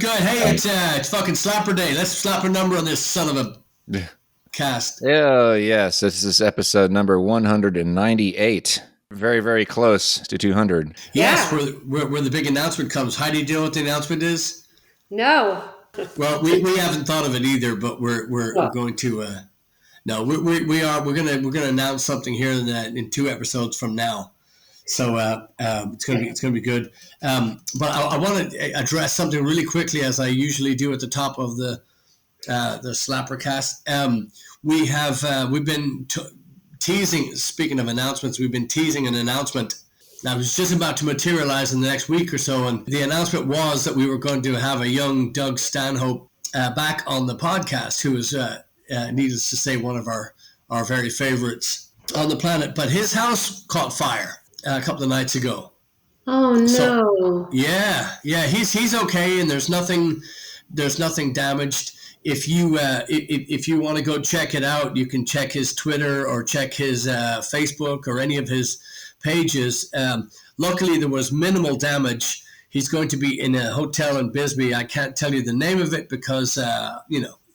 good. Hey, it's fucking Slapper Day. Let's slap a number on this son of a cast. Oh, yes. This is episode number 198. Very, very close to 200. Yes, where the big announcement comes. Heidi, do you know what the announcement is? No. Well, we haven't thought of it either, but we're going to. No, we're gonna announce something here in 2 episodes from now. So it's gonna be good. But I want to address something really quickly, as I usually do at the top of the SlapperCast. We've been teasing. Speaking of announcements, we've been teasing an announcement. Now, it's just about to materialize in the next week or so, and the announcement was that we were going to have a young Doug Stanhope back on the podcast, who is, needless to say, one of our very favorites on the planet. But his house caught fire a couple of nights ago. Oh no! So, yeah, he's okay, and there's nothing damaged. If you want to go check it out, you can check his Twitter or check his Facebook or any of his pages. Luckily, there was minimal damage. He's going to be in a hotel in Bisbee. I can't tell you the name of it because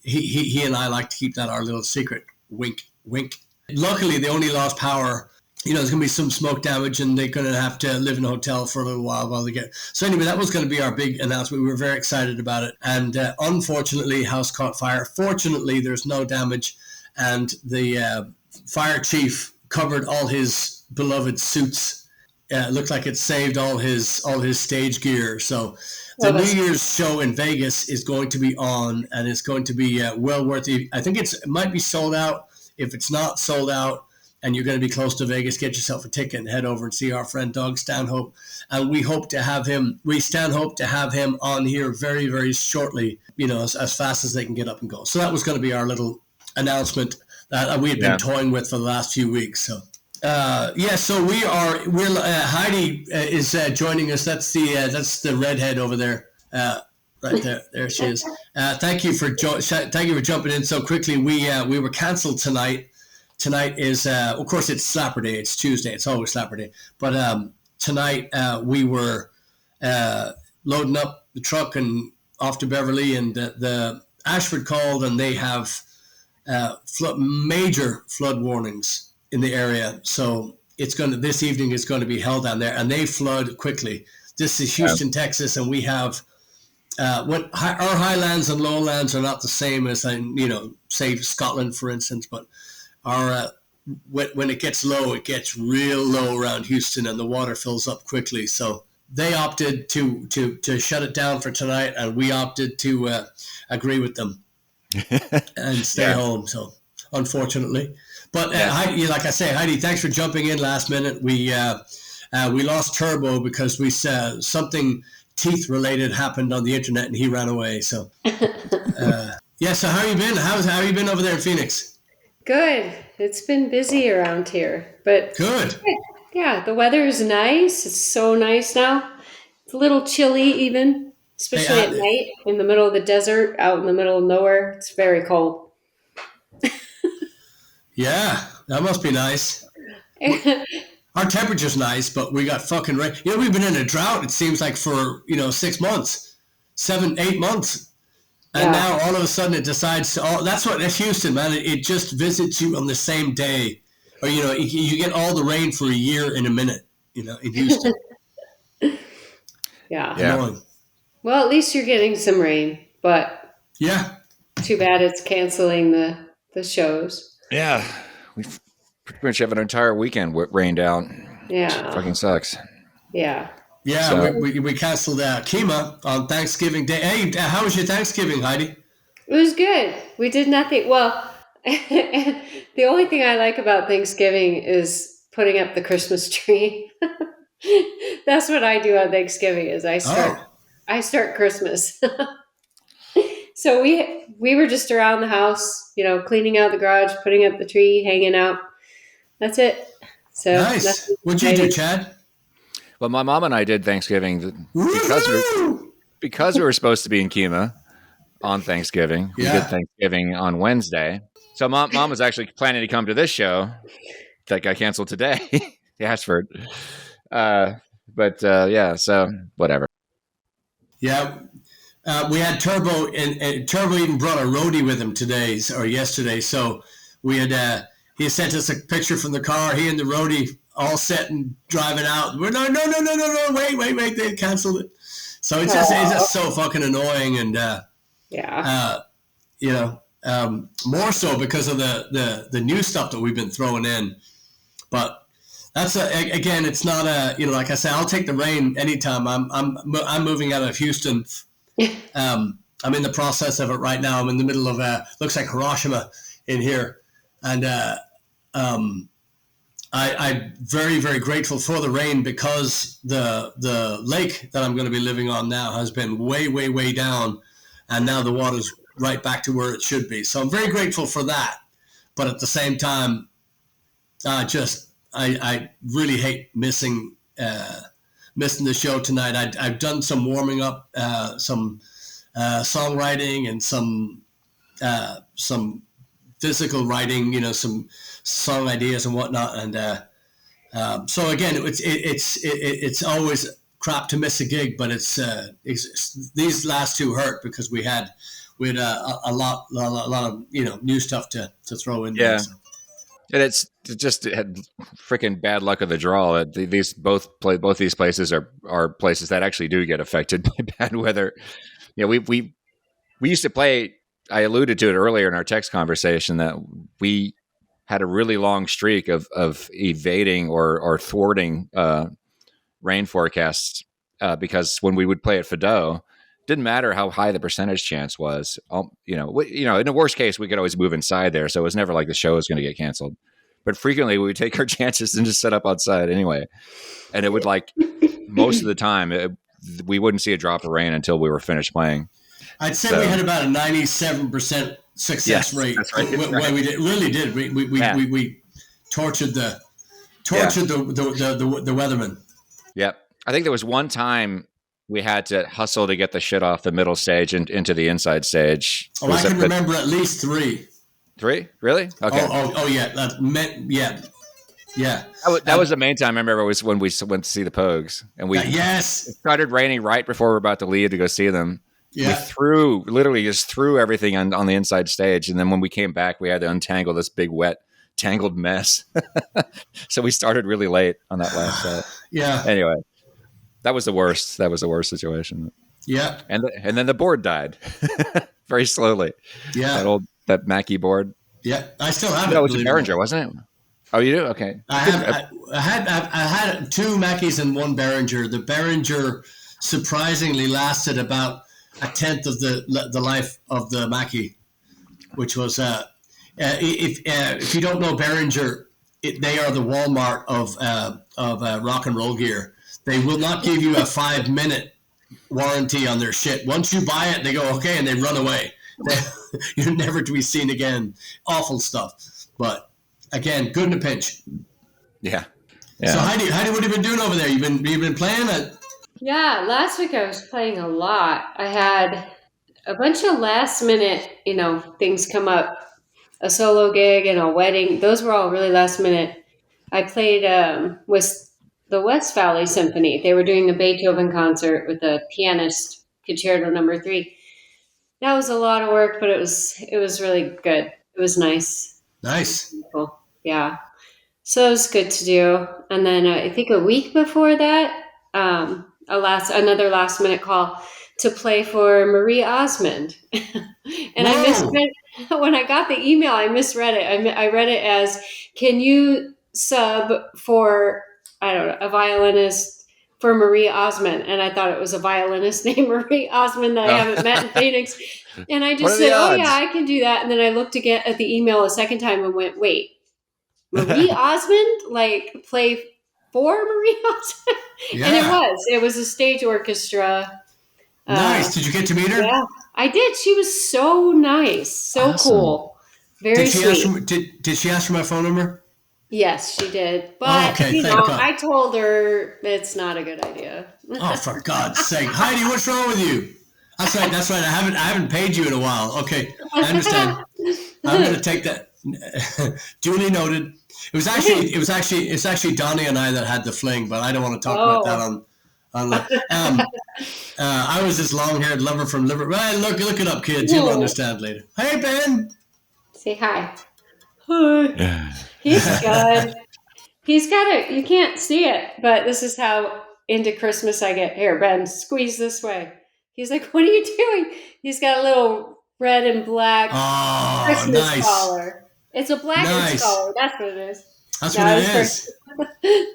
he and I like to keep that our little secret. Wink, wink. Luckily, they only lost power. There's going to be some smoke damage, and they're going to have to live in a hotel for a little while they get. So anyway, that was going to be our big announcement. We were very excited about it, and unfortunately, house caught fire. Fortunately, there's no damage, and the fire chief covered all his beloved suits. Looked like it saved all his stage gear. So the New Year's show in Vegas is going to be on, and it's going to be well worth it. I think it might be sold out. If it's not sold out, and you're going to be close to Vegas, get yourself a ticket and head over and see our friend Doug Stanhope. And we hope to have him on here very, very shortly, as fast as they can get up and go. So that was going to be our little announcement that we had been toying with for the last few weeks. So, so we're Heidi is joining us. That's the redhead over there. Right there she is. Thank you for jumping in so quickly. We were canceled tonight. Tonight is, of course, it's Slapper Day. It's Tuesday. It's always Slapper Day. But tonight we were loading up the truck and off to Beverly, and the Ashford called, and they have major flood warnings in the area. So this evening is going to be hell down there, and they flood quickly. This is Houston, Texas, and we have our highlands and lowlands are not the same as say Scotland, for instance, but our when it gets low, it gets real low around Houston, and the water fills up quickly. So they opted to shut it down for tonight, and we opted to agree with them and stay home. So unfortunately, but Heidi, like I say, Heidi, thanks for jumping in last minute. We lost Turbo because we saw something teeth related happened on the internet, and he ran away. So so how you been? How you been over there in Phoenix? Good. It's been busy around here, but good. Yeah, the weather is nice. It's so nice now. It's a little chilly even, especially at night in the middle of the desert, out in the middle of nowhere. It's very cold. Yeah, that must be nice. Our temperature's nice, but we got fucking rain. We've been in a drought, it seems like, for 6 months, 7-8 months. And now all of a sudden it decides to, that's Houston, man. It just visits you on the same day. Or, you get all the rain for a year in a minute, in Houston. Yeah. Annoying. Well, at least you're getting some rain, but too bad it's canceling the shows. Yeah. We pretty much have an entire weekend rained out. Yeah. It fucking sucks. Yeah. Yeah, so, we canceled Kima on Thanksgiving Day. Hey, how was your Thanksgiving, Heidi? It was good. We did nothing. Well, the only thing I like about Thanksgiving is putting up the Christmas tree. That's what I do on Thanksgiving. Is I start Christmas. So we were just around the house, cleaning out the garage, putting up the tree, hanging out. That's it. So nice. What'd you do, Chad? Well, my mom and I did Thanksgiving because we were supposed to be in Kima on Thanksgiving. We did Thanksgiving on Wednesday. So mom was actually planning to come to this show that got canceled today, the Ashford. So whatever. Yeah, we had Turbo, and Turbo even brought a roadie with him today or yesterday. So we had he sent us a picture from the car. He and the roadie all set and driving out. We're no, wait, they canceled it. So it's just so fucking annoying, and more so because of the new stuff that we've been throwing in. But that's again, it's not like I said, I'll take the rain anytime. I'm moving out of Houston. I'm in the process of it right now. I'm in the middle of looks like Hiroshima in here, and I'm very, very grateful for the rain, because the lake that I'm going to be living on now has been way, way, way down, and now the water's right back to where it should be. So I'm very grateful for that. But at the same time, I really hate missing the show tonight. I've done some warming up, some songwriting, and some physical writing, some song ideas and whatnot. And so again, it's always crap to miss a gig, but it's these last two hurt because we had a lot of new stuff to throw in. Yeah. There, so. And it had freaking bad luck of the draw. Both these places are places that actually do get affected by bad weather. We used to play. I alluded to it earlier in our text conversation that we had a really long streak of evading or thwarting rain forecasts because when we would play at Fido, didn't matter how high the percentage chance was. In the worst case, we could always move inside there, so it was never like the show was going to get canceled. But frequently, we would take our chances and just set up outside anyway, and it would most of the time we wouldn't see a drop of rain until we were finished playing. I'd say we had about a 97% success rate. That's right. When we really did. We tortured the weatherman. Yep. I think there was one time we had to hustle to get the shit off the middle stage and into the inside stage. Oh, I can remember at least 3. 3? Really? Okay. Oh yeah. Yeah. That was the main time I remember was when we went to see the Pogues. And it started raining right before we were about to leave to go see them. Yeah. We literally just threw everything on the inside stage. And then when we came back, we had to untangle this big, wet, tangled mess. So we started really late on that last set. Yeah. Anyway, that was the worst. That was the worst situation. Yeah. And then the board died very slowly. Yeah. That Mackie board. Yeah. I still have it. That was a Behringer, wasn't it? Oh, you do? Okay. I had 2 Mackies and 1 Behringer. The Behringer surprisingly lasted about a tenth of the life of the Mackie, which was if you don't know Behringer, they are the Walmart of rock and roll gear. They will not give you a 5-minute warranty on their shit. Once you buy it, they go okay, and they run away. You're never to be seen again. Awful stuff, but again, good in a pinch. Yeah. So Heidi, what have you been doing over there? You've been playing it. Yeah, last week I was playing a lot. I had a bunch of last minute, things come up. A solo gig and a wedding. Those were all really last minute. I played with the West Valley Symphony. They were doing a Beethoven concert with a pianist, Concerto No. 3. That was a lot of work, but it was really good. It was nice. Nice. Cool. Yeah. So it was good to do. And then I think a week before that, another last minute call to play for Marie Osmond. And Whoa. I misread when I got the email. I misread it. I read it as, can you sub for, I don't know, a violinist for Marie Osmond? And I thought it was a violinist named Marie Osmond that I haven't met in Phoenix. And I just said, oh yeah, I can do that. And then I looked again at the email a second time and went, wait, Marie Osmond, play for Marie Osmond? Yeah. And it was a stage orchestra. Nice. Did you get to meet her? Yeah, I did. She was so nice. So awesome. Cool. Very sweet. Did she ask for my phone number? Yes, she did. But, I told her it's not a good idea. Oh, for God's sake. Heidi, what's wrong with you? That's right. I haven't paid you in a while. Okay, I understand. I'm going to take that. Duly noted. It's actually Donnie and I that had the fling, but I don't want to talk about that I was this long-haired lover from Liverpool. Well, look it up, kids. You'll understand later. Hey, Ben. Say hi. Hi. He's good. He's got it. You can't see it, but this is how into Christmas I get. Here, Ben, squeeze this way. He's like, what are you doing? He's got a little red and black Christmas collar. It's a Blaggards collar. That's what it is. That's what it is.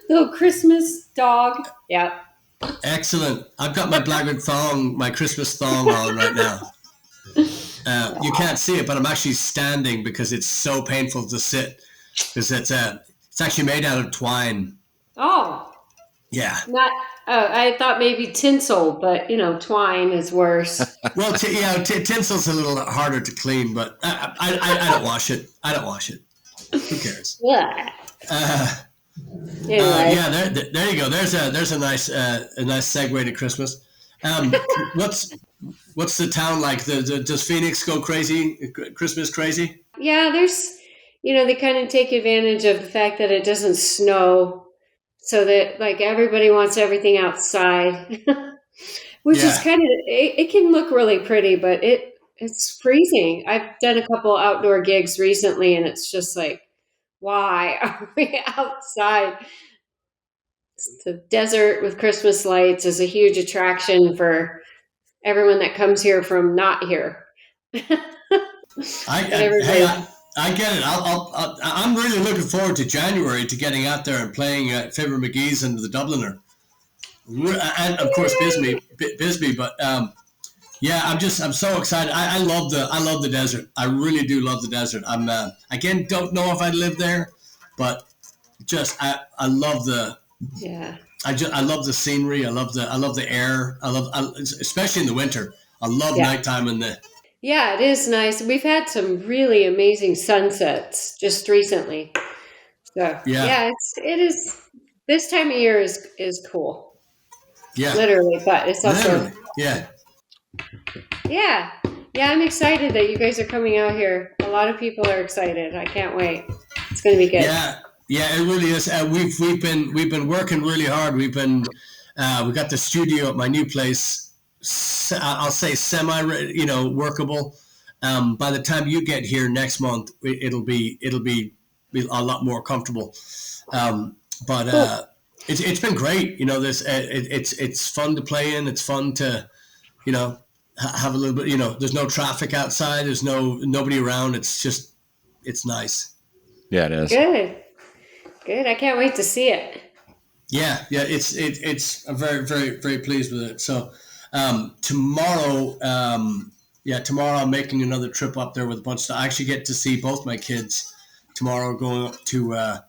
Little Christmas dog. Yeah. Excellent. I've got my Blackguard thong, my Christmas thong on right now. You can't see it, but I'm actually standing because it's so painful to sit. Because it's actually made out of twine. Oh. Yeah. I thought maybe tinsel, but twine is worse. Well, tinsel's a little harder to clean, but I don't wash it. Who cares? Yeah. Yeah, there you go. There's a nice segue to Christmas. What's the town like? Does Phoenix go crazy? Christmas crazy? Yeah, there's they kind of take advantage of the fact that it doesn't snow, so that like everybody wants everything outside, which is kind of it can look really pretty, but it's freezing. I've done a couple outdoor gigs recently, and it's just like, why are we outside? The desert with Christmas lights is a huge attraction for everyone that comes here from not here. I get it. I'm really looking forward to January to getting out there and playing at Fibber McGee's and the Dubliner, and of course Bisbee. But I'm so excited. I love the desert. I really do love the desert. Again, don't know if I'd live there, but just I love the I love the scenery. I love the air. Especially in the winter. I love nighttime in the. Yeah, it is nice. We've had some really amazing sunsets just recently. So it is. This time of year is cool. Yeah, literally, but it's also Yeah, I'm excited that you guys are coming out here. A lot of people are excited. I can't wait. It's going to be good. Yeah, it really is. We've been working really hard. We got the studio at my new place. I'll say semi, workable. By the time you get here next month, it'll be a lot more comfortable. But it's been great. It's fun to play in. It's fun to, have a little bit. There's no traffic outside. There's nobody around. It's nice. Yeah, it is. Good. I can't wait to see it. Yeah. I'm very, very, very pleased with it. So. Tomorrow I'm making another trip up there with a bunch of stuff. I actually get to see both my kids tomorrow, going up to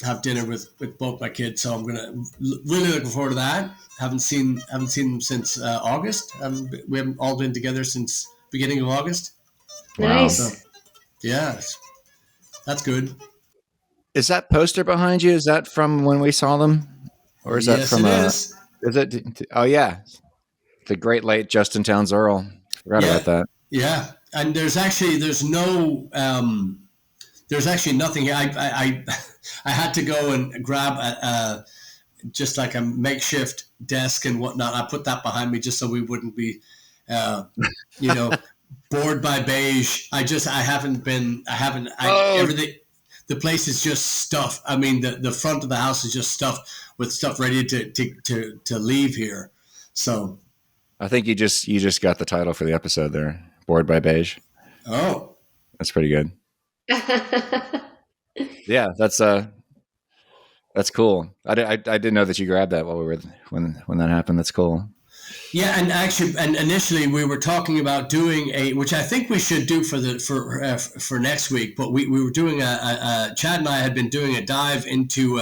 have dinner with both my kids. So I'm really looking forward to that. Haven't seen them since August. We haven't all been together since beginning of August. Nice. Wow. So, that's good. Is that poster behind you? Is that from when we saw them, or is that from? Is. Is it? Oh yeah, the great late Justin Townes Earl. Forgot about that. Yeah, and there's actually nothing here. I had to go and grab just like a makeshift desk and whatnot. I put that behind me just so we wouldn't be, bored by Beige. Everything. The place is just stuffed. I mean, the front of the house is just stuffed with stuff ready to leave here. So, I think you just got the title for the episode there. Bored by Beige. Oh, that's pretty good. Yeah, that's cool. I didn't know that you grabbed that while we were when that happened. That's cool. Yeah, and initially we were talking about doing which I think we should do for next week. But we were doing Chad and I had been doing a dive into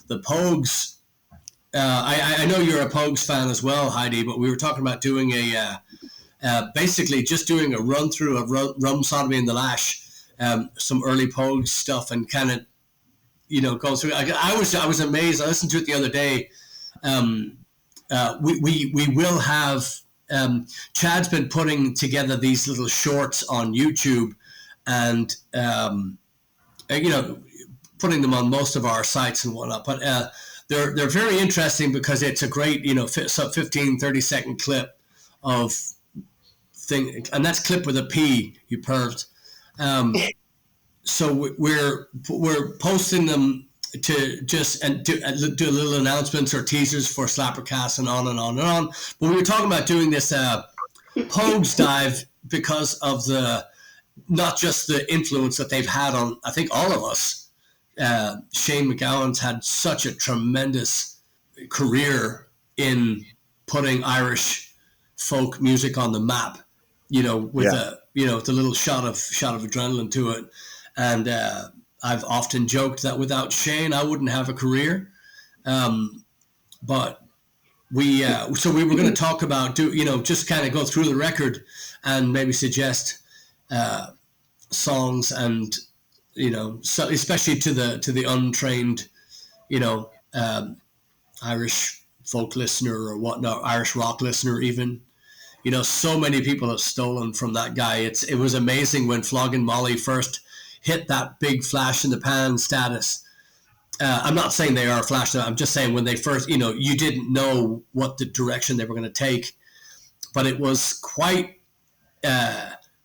the Pogues. I know you're a Pogues fan as well, Heide. But we were talking about doing basically just doing a run through of Rum Sodomy and the Lash, some early Pogues stuff, and kind of going through. I was amazed. I listened to it the other day. We will have Chad's been putting together these little shorts on YouTube, and putting them on most of our sites and whatnot. But they're very interesting because it's a great, 15, 30-second clip of thing, and that's clip with a P, you pervs. So we're posting them to just do little announcements or teasers for SlapperCast and on and on and on. But we were talking about doing this Pogues dive because of not just the influence that they've had on, I think, all of us. Shane MacGowan's had such a tremendous career in putting Irish folk music on the map, with the little shot of adrenaline to it. And I've often joked that without Shane, I wouldn't have a career. But we were going to talk about just kind of go through the record and maybe suggest songs, and so especially to the untrained Irish folk listener or whatnot, Irish rock listener even. So many people have stolen from that guy. It was amazing when Flogging Molly first hit that big flash in the pan status. I'm not saying they are a flash. I'm just saying when they first, you didn't know what the direction they were going to take, but it was quite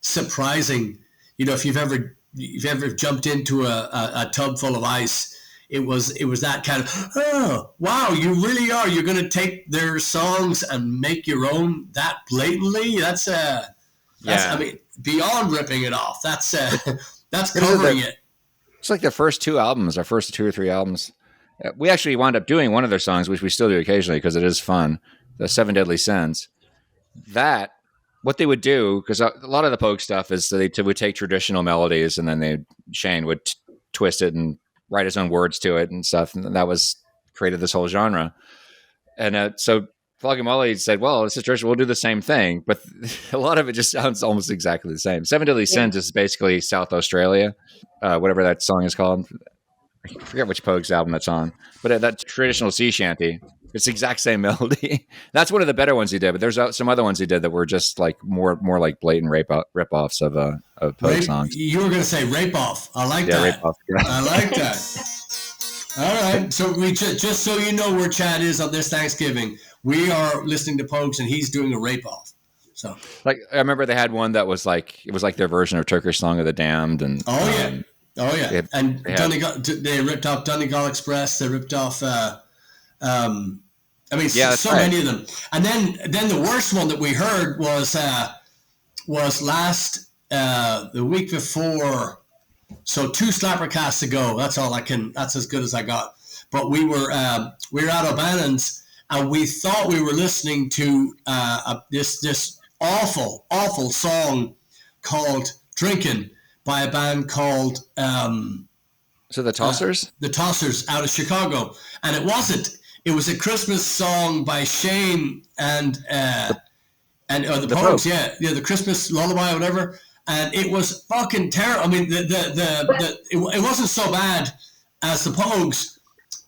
surprising. If you've ever jumped into a tub full of ice, it was that kind of, oh, wow, you really are. You're going to take their songs and make your own that blatantly? That's I mean, beyond ripping it off. That's covering it. It's like their first two albums, our first 2 or 3 albums. We actually wound up doing one of their songs, which we still do occasionally because it is fun, the 7 Deadly Sins. That, what they would do, because a lot of the Pogue stuff is they would take traditional melodies and then Shane would twist it and write his own words to it and stuff. And that created this whole genre. And so Flogging Molly said, well, this is traditional, we'll do the same thing. But a lot of it just sounds almost exactly the same. 7 Deadly Sins is basically South Australia, whatever that song is called. I forget which Pogues album that's on. But that traditional sea shanty, it's the exact same melody. That's one of the better ones he did. But there's some other ones he did that were just like more like blatant rip-offs of Pogue songs. You were going to say rape-off. I like that. Rape-off. Yeah. I like that. All right. So we just so you know where Chad is on this Thanksgiving, we are listening to Pogues and he's doing a rape-off. So, like, I remember they had one that was like, it was like their version of Turkish Song of the Damned. And and they ripped off Donegal Express. They ripped off so many of them. And then the worst one that we heard was last the week before. So 2 SlapperCasts ago. That's as good as I got. But we were at O'Bannon's and we thought we were listening to this awful song called "Drinking" by a band called So the Tossers? The Tossers out of Chicago. And it wasn't. It was a Christmas song by Shane and the Pogues, the Christmas lullaby or whatever. And it was fucking terrible. I mean, it wasn't so bad as the Pogues,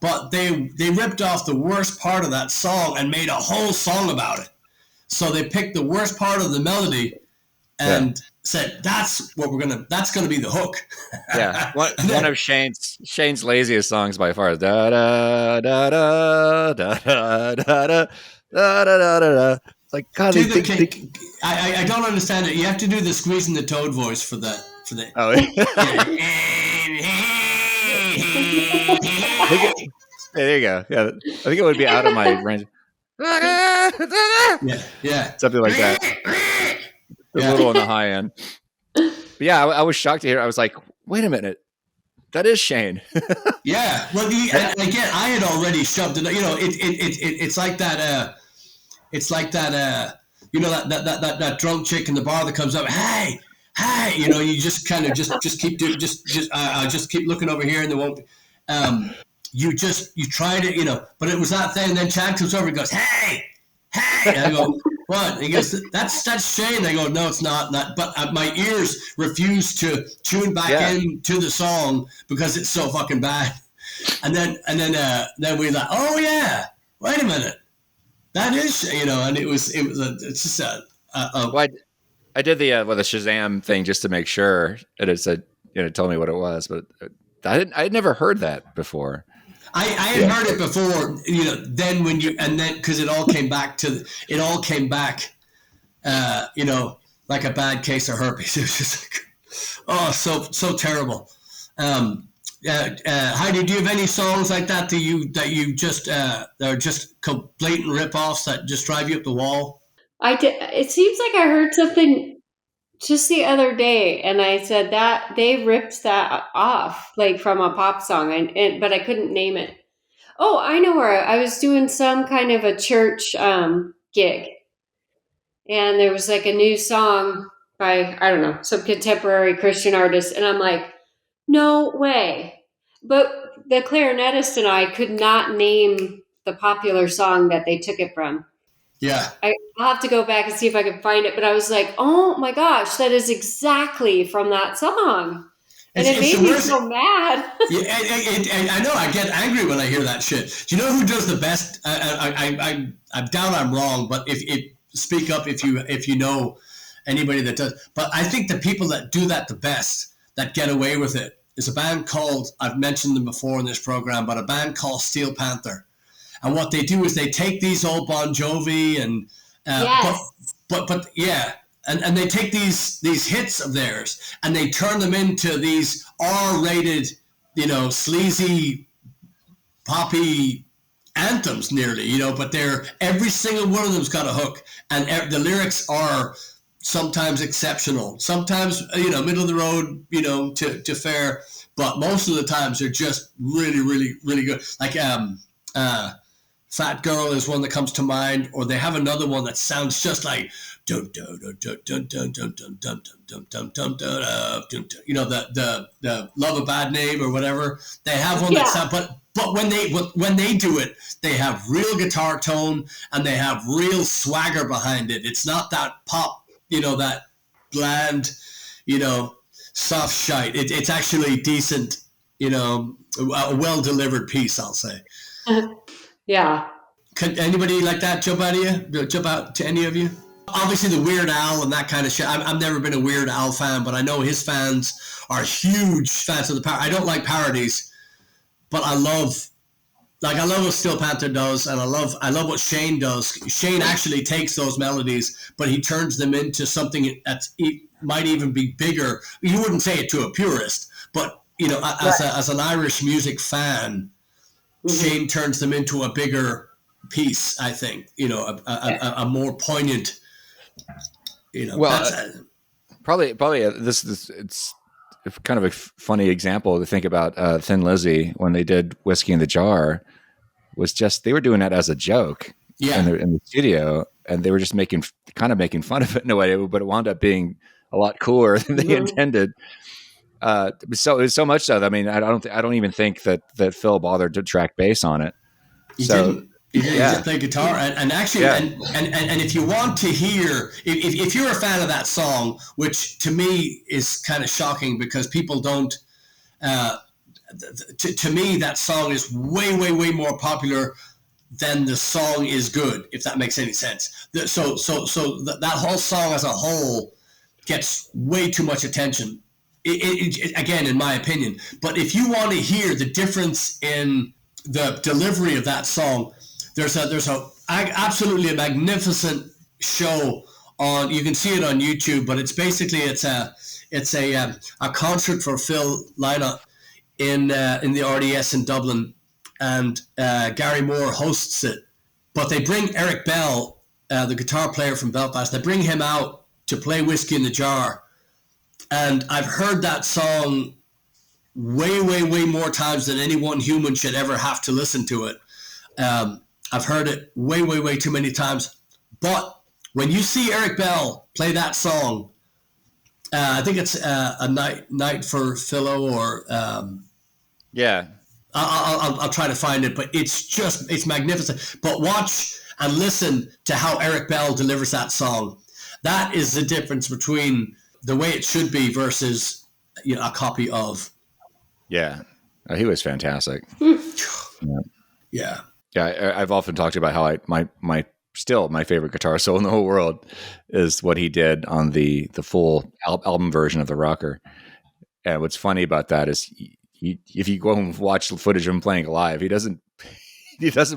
but they ripped off the worst part of that song and made a whole song about it. So they picked the worst part of the melody and said, that's gonna be the hook. Yeah. One of Shane's laziest songs by far is da da da da da da da da da da da. Like, God, I don't understand it. You have to do the squeezing the toad voice for the. Oh, there you go. Yeah, I think it would be out of my range. Yeah, something like that. A little on the high end. But yeah, I was shocked to hear. I was like, wait a minute, that is Shane. Yeah. Well, again, I had already shoved it. It's like that. It's like that, that drunk chick in the bar that comes up, hey, you just kind of just keep doing, just keep looking over here and they won't, you try to, but it was that thing. And then Chad comes over and goes, hey, and I go, what? And he goes, that's Shane. I go, no, it's not. But my ears refuse to tune back into the song because it's so fucking bad. And then we like, oh yeah, wait a minute. That is, and it's just Well, I did the Shazam thing just to make sure, and it said, told me what it was, but I'd never heard that before. I had heard it before, then because it all came back, like a bad case of herpes. It was just like, oh, so terrible. Heidi, do you have any songs like that you just that are just blatant rip-offs that just drive you up the wall? I did. It seems like I heard something just the other day, and I said that they ripped that off, like from a pop song, but I couldn't name it. Oh, I know where I was doing some kind of a church gig, and there was like a new song by, I don't know, some contemporary Christian artist, and I'm like, no way. But the clarinetist and I could not name the popular song that they took it from. Yeah. I'll have to go back and see if I can find it. But I was like, oh my gosh, that is exactly from that song. And it made me so mad. Yeah, I know. I get angry when I hear that shit. Do you know who does the best? I doubt I'm wrong, but if speak up if you know anybody that does. But I think the people that do that the best, that get away with it, is a band called, I've mentioned them before in this program, but a band called Steel Panther. And what they do is they take these old Bon Jovi and yes. but yeah, and they take these hits of theirs and they turn them into these R-rated, sleazy, poppy anthems nearly, but they're, every single one of them's got a hook, and the lyrics are sometimes exceptional, sometimes middle of the road, to fair, but most of the times they're just really, really, really good. Like Fat Girl is one that comes to mind, or they have another one that sounds just like the Love a Bad Name or whatever. They have one that sounds, but when they do it, they have real guitar tone and they have real swagger behind it. It's not that pop, that bland, soft shite. It's actually decent, a well delivered piece, I'll say. Yeah. Could anybody like that jump out to any of you? Obviously the Weird Al and that kind of shit. I've never been a Weird Al fan, but I know his fans are huge fans of the I don't like parodies, but I love what Steel Panther does, and I love what Shane does. Shane actually takes those melodies, but he turns them into something that might even be bigger. You wouldn't say it to a purist, but as an Irish music fan, Shane turns them into a bigger piece, I think, a more poignant, Well, probably this it's kind of a funny example to think about. Thin Lizzy, when they did Whiskey in the Jar, was just, they were doing that as a joke in the studio, and they were just making fun of it in a way, but it wound up being a lot cooler than they intended. So it was so much so that, I mean, I don't even think that Phil bothered to track bass on it. He didn't just play guitar, and actually, and if you want to hear, if you're a fan of that song, which to me is kind of shocking because people don't. To me, that song is way, way, way more popular than the song is good, if that makes any sense. So that whole song as a whole gets way too much attention. Again, in my opinion. But if you want to hear the difference in the delivery of that song, there's absolutely a magnificent show on. You can see it on YouTube, but it's a concert for Phil lineup in the RDS in Dublin, and Gary Moore hosts it. But they bring Eric Bell, the guitar player from Belfast. They bring him out to play Whiskey in the Jar. And I've heard that song way, way, way more times than any one human should ever have to listen to it. I've heard it way, way, way too many times. But when you see Eric Bell play that song, I think it's a night for Philo, or I'll try to find it. But it's magnificent. But watch and listen to how Eric Bell delivers that song. That is the difference between the way it should be versus a copy of. Yeah, he was fantastic. Yeah. I've often talked about how my favorite guitar solo in the whole world is what he did on the full album version of The Rocker. And what's funny about that is if you go and watch footage of him playing live, he doesn't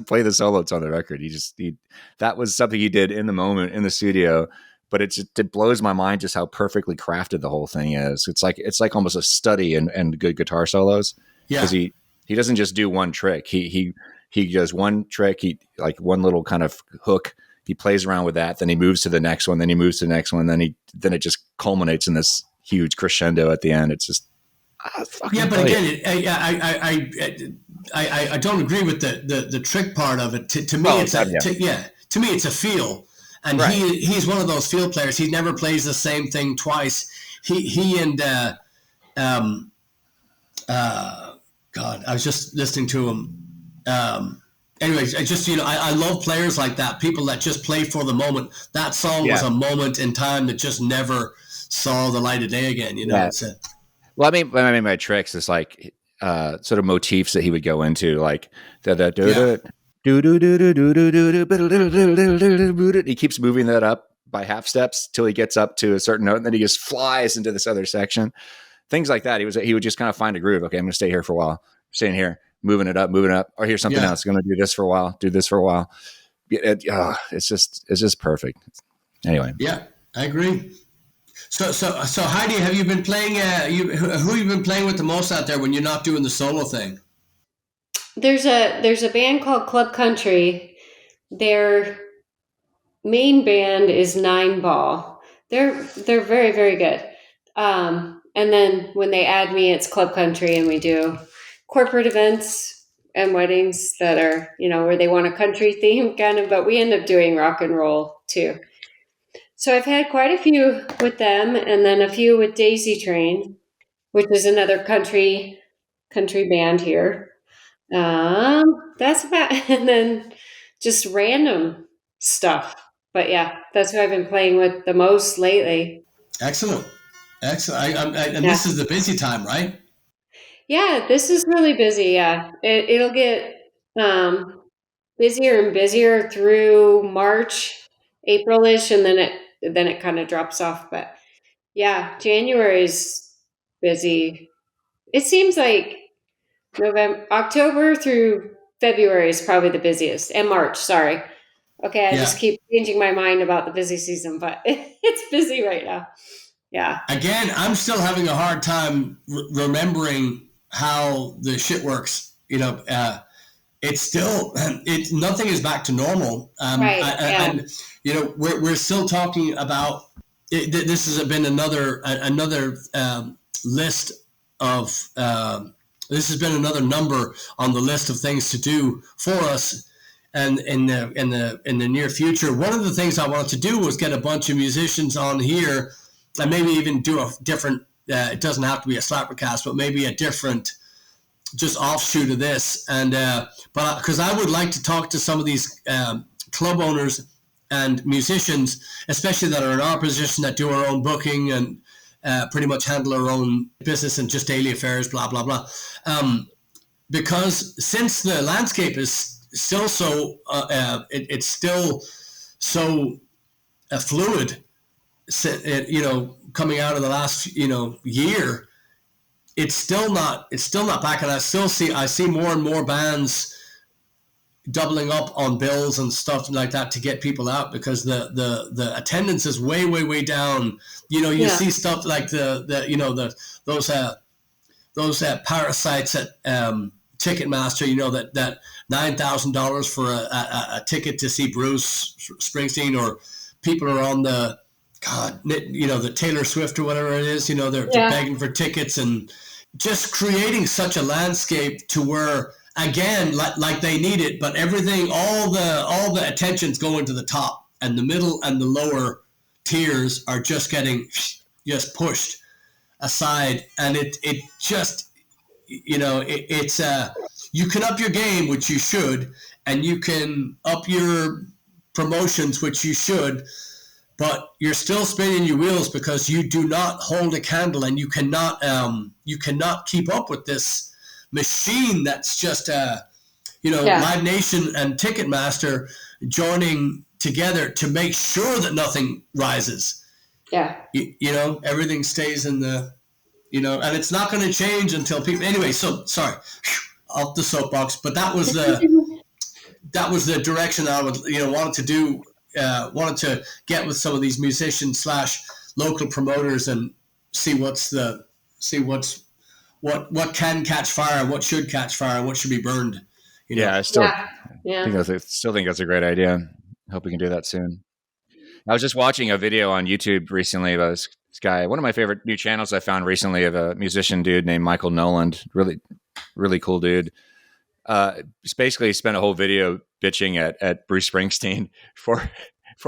play the solo on the record. That was something he did in the moment in the studio, but it blows my mind just how perfectly crafted the whole thing is. It's like almost a study in good guitar solos. Yeah. Because he doesn't just do one trick. He does one trick, like one little kind of hook. He plays around with that, then he moves to the next one, then he moves to the next one, then it just culminates in this huge crescendo at the end. It's just yeah, but again, I don't agree with the trick part of it. To me, to me, it's a feel, and right. He's one of those feel players. He never plays the same thing twice. He and God, I was just listening to him. Anyways, I love players like that. People that just play for the moment. That song was a moment in time that just never saw the light of day again. Well, I mean by tricks is like sort of motifs that he would go into, like he keeps moving that up by half steps till he gets up to a certain note, and then he just flies into this other section. Things like that. He would just kind of find a groove. Okay, I'm going to stay here for a while. Staying here, moving it up. Or here's something else. I'm going to do this for a while. Do this for a while. It's just perfect. Anyway. Yeah, I agree. So Heidi, have you been playing? Who have you been playing with the most out there when you're not doing the solo thing? There's a band called Club Country. Their main band is 9 Ball. They're very, very good. And then when they add me, it's Club Country, and we do corporate events and weddings that are, where they want a country theme kind of, but we end up doing rock and roll too. So I've had quite a few with them, and then a few with Daisy Train, which is another country band here. That's about, and then just random stuff. But yeah, that's who I've been playing with the most lately. Excellent. This is the busy time, right? Yeah, this is really busy. Yeah, it'll get busier and busier through March, April-ish, and then it kind of drops off. But yeah, January's busy. It seems like October through February is probably the busiest, and March. Sorry. Okay, I just keep changing my mind about the busy season, but it's busy right now. Yeah. Again, I'm still having a hard time remembering how the shit works. It's still nothing is back to normal. Right. And we're still talking about it. This has been another list of this has been another number on the list of things to do for us. And in the near future, one of the things I wanted to do was get a bunch of musicians on here, and maybe even do a different. It doesn't have to be a SlapperCast, but maybe a different, just offshoot of this. And but because I would like to talk to some of these club owners and musicians, especially that are in our position, that do our own booking and pretty much handle our own business and just daily affairs, blah blah blah. Because since the landscape is still so it's still so fluid, coming out of the last year, it's still not back, and I see more and more bands doubling up on bills and stuff like that to get people out, because the attendance is way down. See stuff like those parasites at Ticketmaster, that $9,000 for a ticket to see Bruce Springsteen, or people are on the Taylor Swift or whatever it is, they're begging for tickets, and just creating such a landscape to where, again, like they need it, but everything, all the attention's going to the top, and the middle and the lower tiers are just getting pushed aside, and it just, it's you can up your game, which you should, and you can up your promotions, which you should, but you're still spinning your wheels because you do not hold a candle, and you cannot keep up with this machine that's just Live Nation and Ticketmaster joining together to make sure that nothing rises. Yeah. Everything stays in the and it's not going to change until people. Anyway, so sorry, off the soapbox, but that was the direction I would, wanted to do. Wanted to get with some of these musicians / local promoters and see what can catch fire and what should catch fire and what should be burned. Yeah, I still think that's a great idea. Hope we can do that soon. I was just watching a video on YouTube recently about this guy. One of my favorite new channels I found recently of a musician dude named Michael Noland. Really, really cool dude. Just basically spent a whole video bitching at Bruce Springsteen for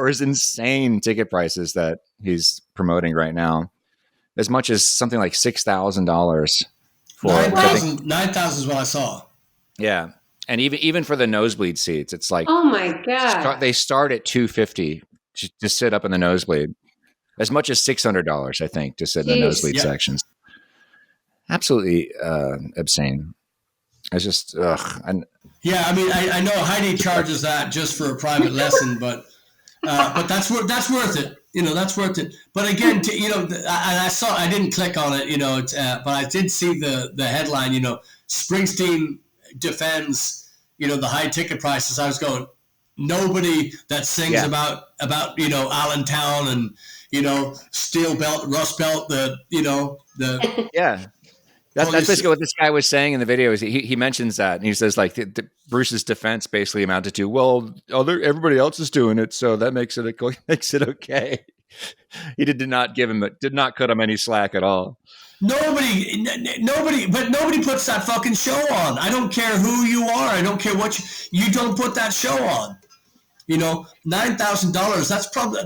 his insane ticket prices that he's promoting right now. As much as something like $6,000 for $9,000 is what I saw. Yeah. And even for the nosebleed seats, it's like, oh my God, they start at $250 to sit up in the nosebleed, as much as $600, I think, to sit in the nosebleed sections. Absolutely obscene. It's just, yeah, I mean, I know Heide charges that just for a private lesson, but that's worth it. That's worth it. But again, I didn't click on it, but I did see the headline, Springsteen defends, the high ticket prices. I was going, nobody that sings about Allentown and, steel belt, rust belt, the yeah. That's basically what this guy was saying in the video. Is he mentions that, and he says like Bruce's defense basically amounted to, well, everybody else is doing it, so that makes it okay. He did not cut him any slack at all. Nobody puts that fucking show on. I don't care who you are. I don't care what you don't put that show on. $9,000. That's probably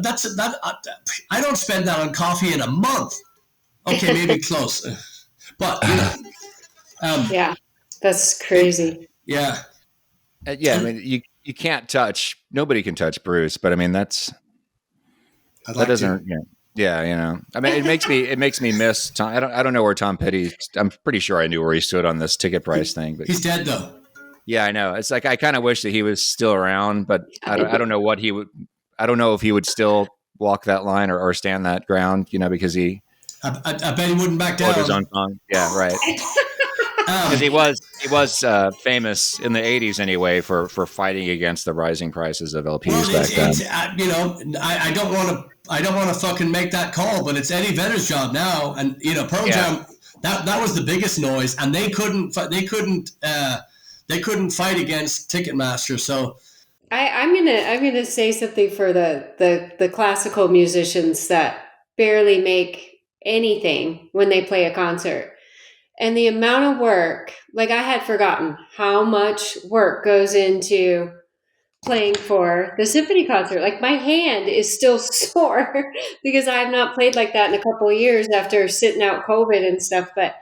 I don't spend that on coffee in a month. Okay, maybe close. But yeah, that's crazy. Yeah, I mean, you can't touch. Nobody can touch Bruce, but I mean that doesn't. Yeah, I mean, it makes me miss Tom. I don't know where Tom Petty. I'm pretty sure I knew where he stood on this ticket price thing, but he's dead though. Yeah, I know. It's like I kind of wish that he was still around, but I don't know what he would. I don't know if he would still walk that line or stand that ground. Because he. I bet he wouldn't back down. His own tongue. Yeah, right. Because he was famous in the 80s anyway for fighting against the rising prices of LPs back then. I don't want to fucking make that call, but it's Eddie Vedder's job now, and Pearl Jam. That was the biggest noise, and they couldn't fight against Ticketmaster. So I'm gonna say something for the classical musicians that barely make anything when they play a concert, and the amount of work, like I had forgotten how much work goes into playing for the symphony concert. Like my hand is still sore because I have not played like that in a couple of years after sitting out COVID and stuff. But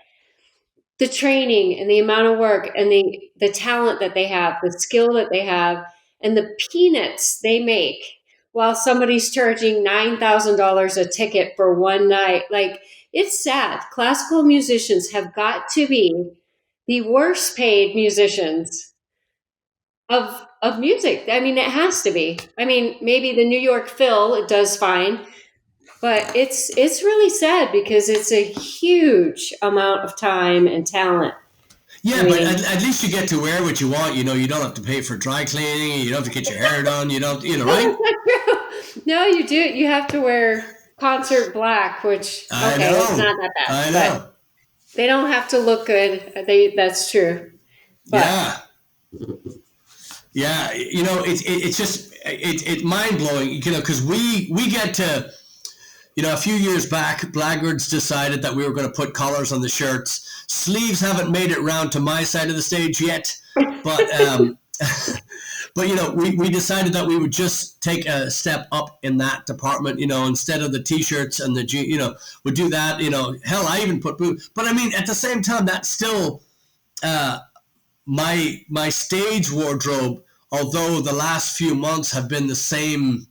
the training and the amount of work and the talent that they have, the skill that they have, and the peanuts they make while somebody's charging $9,000 a ticket for one night. Like, it's sad. Classical musicians have got to be the worst paid musicians of music. I mean, it has to be. I mean, maybe the New York Phil, it does fine, but it's really sad because it's a huge amount of time and talent. Yeah, but at least you get to wear what you want. You don't have to pay for dry cleaning. You don't have to get your hair done. You don't, right? No, you do. You have to wear concert black, which, it's not that bad. I know. But they don't have to look good. That's true. But, yeah. It's just, it's mind blowing, because we get to, a few years back, Blaggards decided that we were going to put collars on the shirts. Sleeves haven't made it round to my side of the stage yet, but we decided that we would just take a step up in that department. Instead of the t-shirts and the would do that. Hell, I even put boots. But I mean, at the same time, that's still my stage wardrobe. Although the last few months have been the same.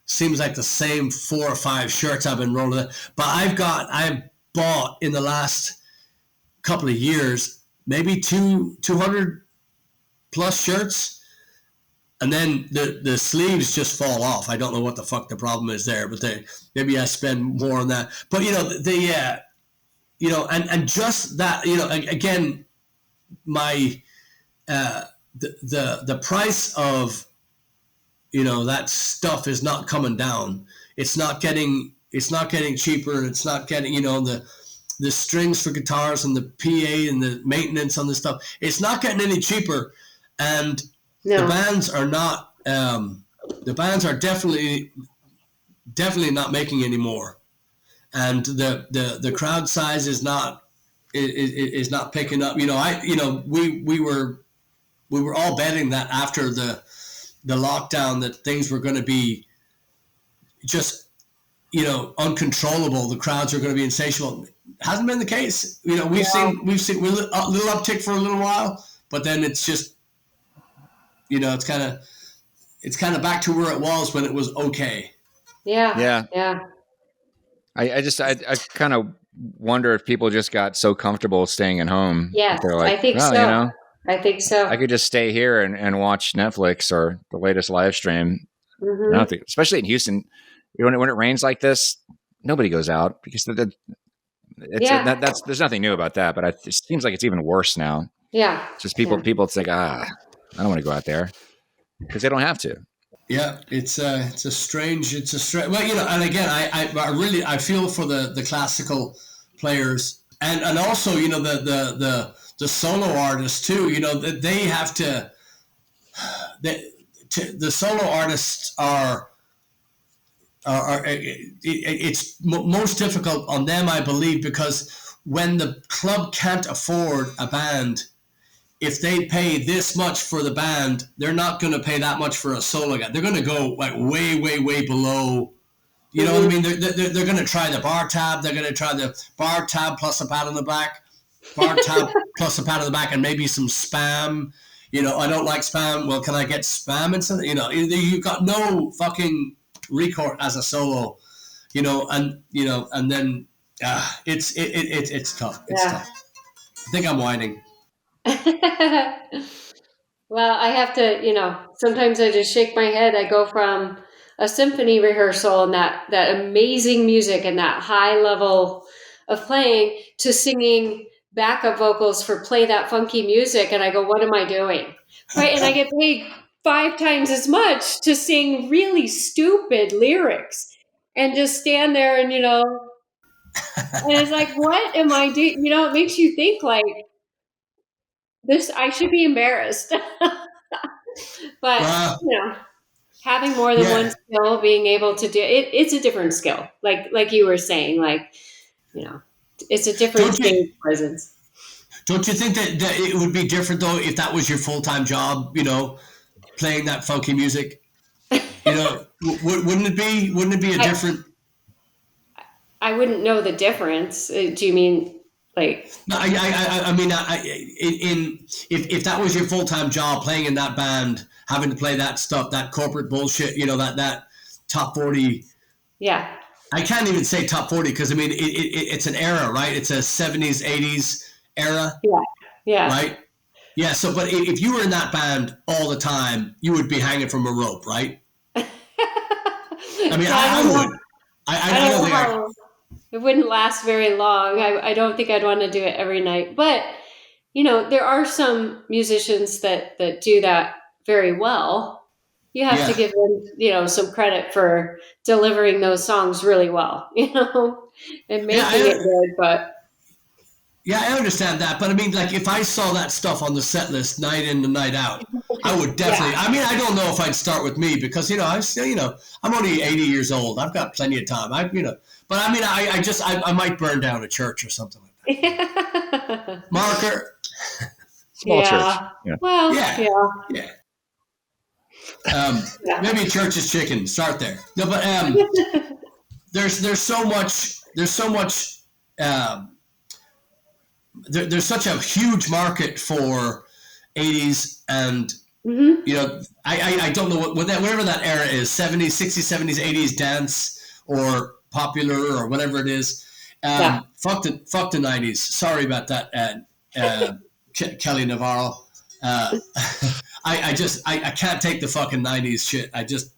Seems like the same 4 or 5 shirts I've been rolling. But I've bought in the last couple of years maybe 200 plus shirts, and then the sleeves just fall off. I don't know what the fuck the problem is there, but maybe I spend more on that. But and just that, again, my the price of that stuff is not coming down. It's not getting cheaper, and it's not getting the strings for guitars and the PA and the maintenance on this stuff. It's not getting any cheaper, and the bands are not. The bands are definitely not making any more, and the crowd size is not picking up. We were all betting that after the lockdown that things were going to be just uncontrollable. The crowds are going to be insatiable. Hasn't been the case. We've seen a little uptick for a little while, but then it's just it's kind of back to where it was when it was okay. Yeah. I kind of wonder if people just got so comfortable staying at home. Yes, they're like, I think so. I think so. I could just stay here and watch Netflix or the latest live stream. Mm-hmm. Especially in Houston, when it rains like this, nobody goes out because there's nothing new about that. But it seems like it's even worse now. Yeah, it's just people think, I don't want to go out there because they don't have to. Yeah, it's a strange. Well, and again, I feel for the classical players, and also the solo artists too. They have to. The solo artists are it's most difficult on them, I believe, because when the club can't afford a band, if they pay this much for the band, they're not going to pay that much for a solo guy. They're going to go like way, way, way below. You know what I mean? They're going to try the bar tab. They're going to try the bar tab plus a pat on the back, bar tab plus a pat on the back, and maybe some spam. I don't like spam. Well, can I get spam instead? You've got no fucking record as a solo. And then it's tough. It's tough. I think I'm whining. Well, I have to, sometimes I just shake my head. I go from a symphony rehearsal and that amazing music and that high level of playing to singing backup vocals for Play That Funky Music. And I go, what am I doing? Right. And I get paid 5 times as much to sing really stupid lyrics and just stand there and, and it's like, what am I doing? It makes you think like, this, I should be embarrassed. But having more than one skill, being able to do it's a different skill. Like you were saying, it's a different stage presence. Don't you think that it would be different though if that was your full-time job? Playing that funky music. Wouldn't it be? Wouldn't it be a different? I wouldn't know the difference. Do you mean? No, I mean, if that was your full-time job, playing in that band, having to play that stuff, that corporate bullshit, that top 40. Yeah. I can't even say top 40 because I mean it's an era, right? It's a 70s, 80s era. Yeah. Yeah. Right. Yeah. So, but if you were in that band all the time, you would be hanging from a rope, right? I mean, I would. I don't think it wouldn't last very long. I don't think I'd want to do it every night. But, there are some musicians that do that very well. You have to give them, some credit for delivering those songs really well, and making it good. But yeah, I understand that. But I mean, like if I saw that stuff on the set list night in and night out, I would definitely, I mean, I don't know if I'd start with me because, I'm still, I'm only 80 years old. I've got plenty of time. But I mean, I might burn down a church or something like that. Marker. Small church. Yeah. Well, yeah. Maybe church is chicken. Start there. No, but there's so much. There's such a huge market for 80s and I don't know whatever that era is, 70s, 60s, 70s, 80s dance or popular or whatever it is. Fuck the 90s. Sorry about that, Kelly Navarro. I can't take the fucking 90s shit. I just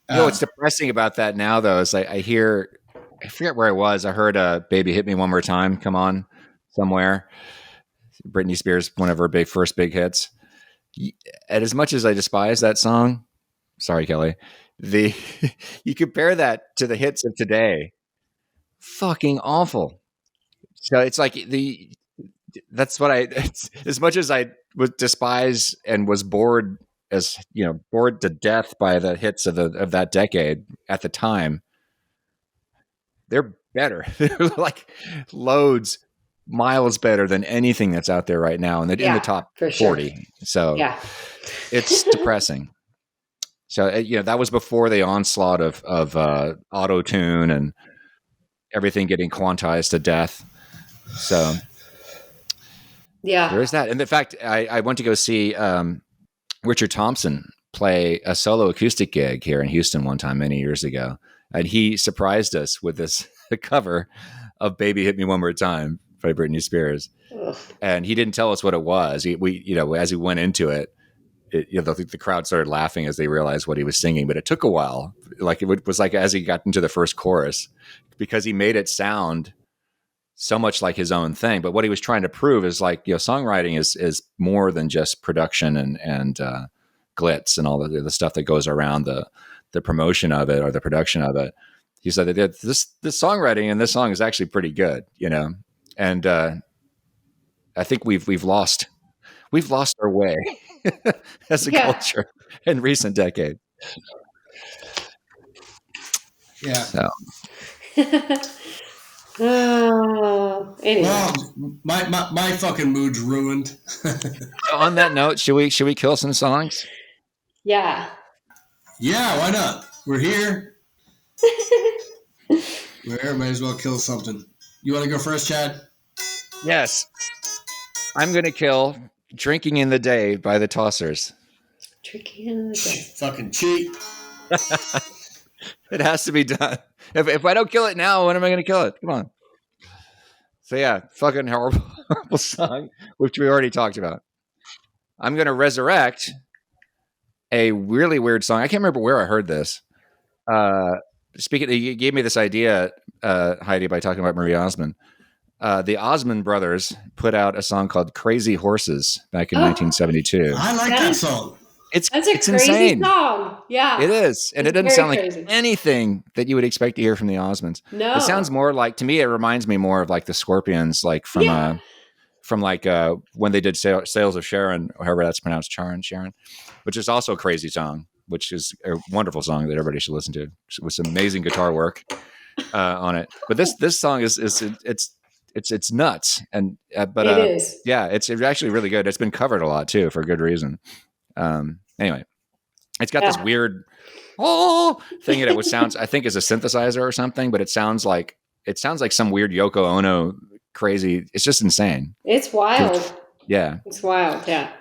what's depressing about that now though is I hear I forget where I was. I heard "Baby Hit Me One More Time" come on somewhere. Britney Spears, one of her first big hits. And as much as I despise that song, sorry, Kelly, you compare that to the hits of today, fucking awful. So it's like that's what as much as I would despise and was bored to death by the hits of that decade at the time. They're better. They're like loads, miles better than anything that's out there right now, and in the top 40. Sure. So it's depressing. So that was before the onslaught of auto tune and everything getting quantized to death. So there is that. And in fact, I went to go see Richard Thompson play a solo acoustic gig here in Houston one time many years ago. And he surprised us with this cover of "Baby Hit Me One More Time" by Britney Spears. Ugh. And he didn't tell us what it was. As we went into it, the crowd started laughing as they realized what he was singing. But it took a while. Like it was like as he got into the first chorus, because he made it sound so much like his own thing. But what he was trying to prove is like, songwriting is more than just production and glitz and all the stuff that goes around the promotion of it or the production of it. He said that this songwriting in this song is actually pretty good, and I think we've lost our way as a culture in recent decades. Yeah. So. Anyway. Well, my fucking mood's ruined. On that note, should we kill some songs? Yeah. Yeah, why not? We're here. Might as well kill something. You want to go first, Chad? Yes. I'm going to kill "Drinking in the Day" by the Tossers. Drinking in the Day. Fucking cheat. It has to be done. If I don't kill it now, when am I going to kill it? Come on. So yeah, fucking horrible song, which we already talked about. I'm going to resurrect a really weird song. I can't remember where I heard this. You gave me this idea, Heidi, by talking about Marie Osmond. The Osmond brothers put out a song called "Crazy Horses" back in 1972. I like that song. That's a crazy insane song. Yeah. It is. And it doesn't sound like anything that you would expect to hear from the Osmonds. No. It sounds more like, to me, it reminds me more of like the Scorpions, like from when they did Sales of Sharon, or however that's pronounced, Sharon, which is also a crazy song, which is a wonderful song that everybody should listen to with some amazing guitar work on it. But this song is nuts. And, but it is. Yeah, it's actually really good. It's been covered a lot too, for good reason. Anyway, it's got this weird thing in it, which sounds, I think, is a synthesizer or something, but it sounds like some weird Yoko Ono crazy. It's just insane. It's wild. Yeah, it's wild. Yeah.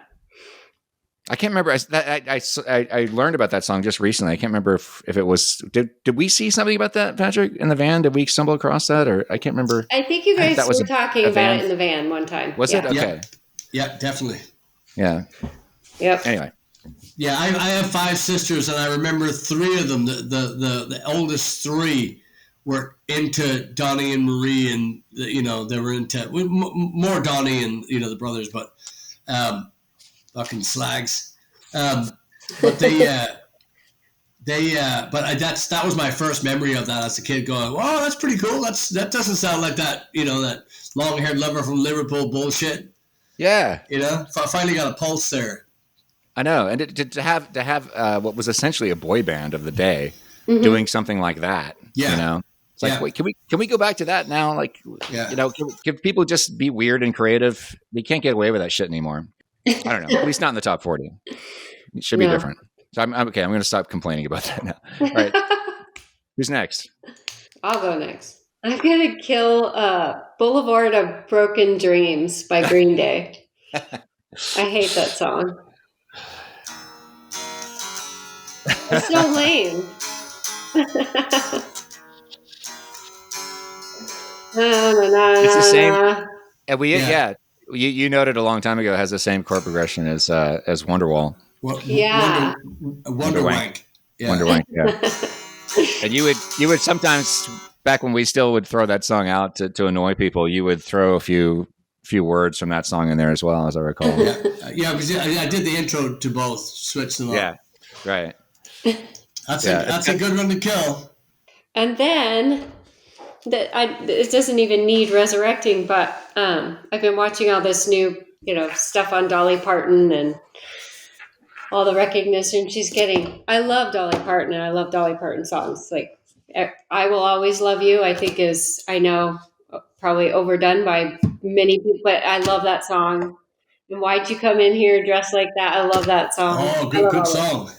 I can't remember. I learned about that song just recently. I can't remember if it was. Did we see something about that, Patrick, in the van? Did we stumble across that, or I can't remember? I think you guys were talking about it in the van one time. Was it okay? Yeah, definitely. Yeah. Yep. Anyway. Yeah, I have 5 sisters, and I remember 3 of them. The oldest 3 were into Donnie and Marie, and they were into more Donnie and the brothers, but fucking slags. But that was my first memory of that as a kid, going, "Wow, that's pretty cool. That doesn't sound like that that long-haired lover from Liverpool bullshit." Yeah, I finally got a pulse there. I know, and to have what was essentially a boy band of the day doing something like that. Yeah, it's like, wait, can we go back to that now? Like, can people just be weird and creative? They can't get away with that shit anymore. I don't know. At least not in the top 40. It should be different. So I'm okay. I'm going to stop complaining about that now. All right. Who's next? I'll go next. I'm going to kill Boulevard of Broken Dreams by Green Day. I hate that song. It's so lame. It's the same. And you noted a long time ago, it has the same chord progression as Wonderwall. Wonderwank. Yeah. Wonderwank. Yeah. And you would sometimes back when we still would throw that song out to annoy people, you would throw a few words from that song in there as well, as I recall. Yeah, I did the intro to both, switch them up. Yeah, right. That's a good one to kill. And then it doesn't even need resurrecting, but I've been watching all this new, stuff on Dolly Parton and all the recognition she's getting. I love Dolly Parton, and I love Dolly Parton songs. Like I Will Always Love You, I think is, I know, probably overdone by many people, but I love that song. And Why'd You Come In Here Dressed Like That? I love that song. Oh, good song.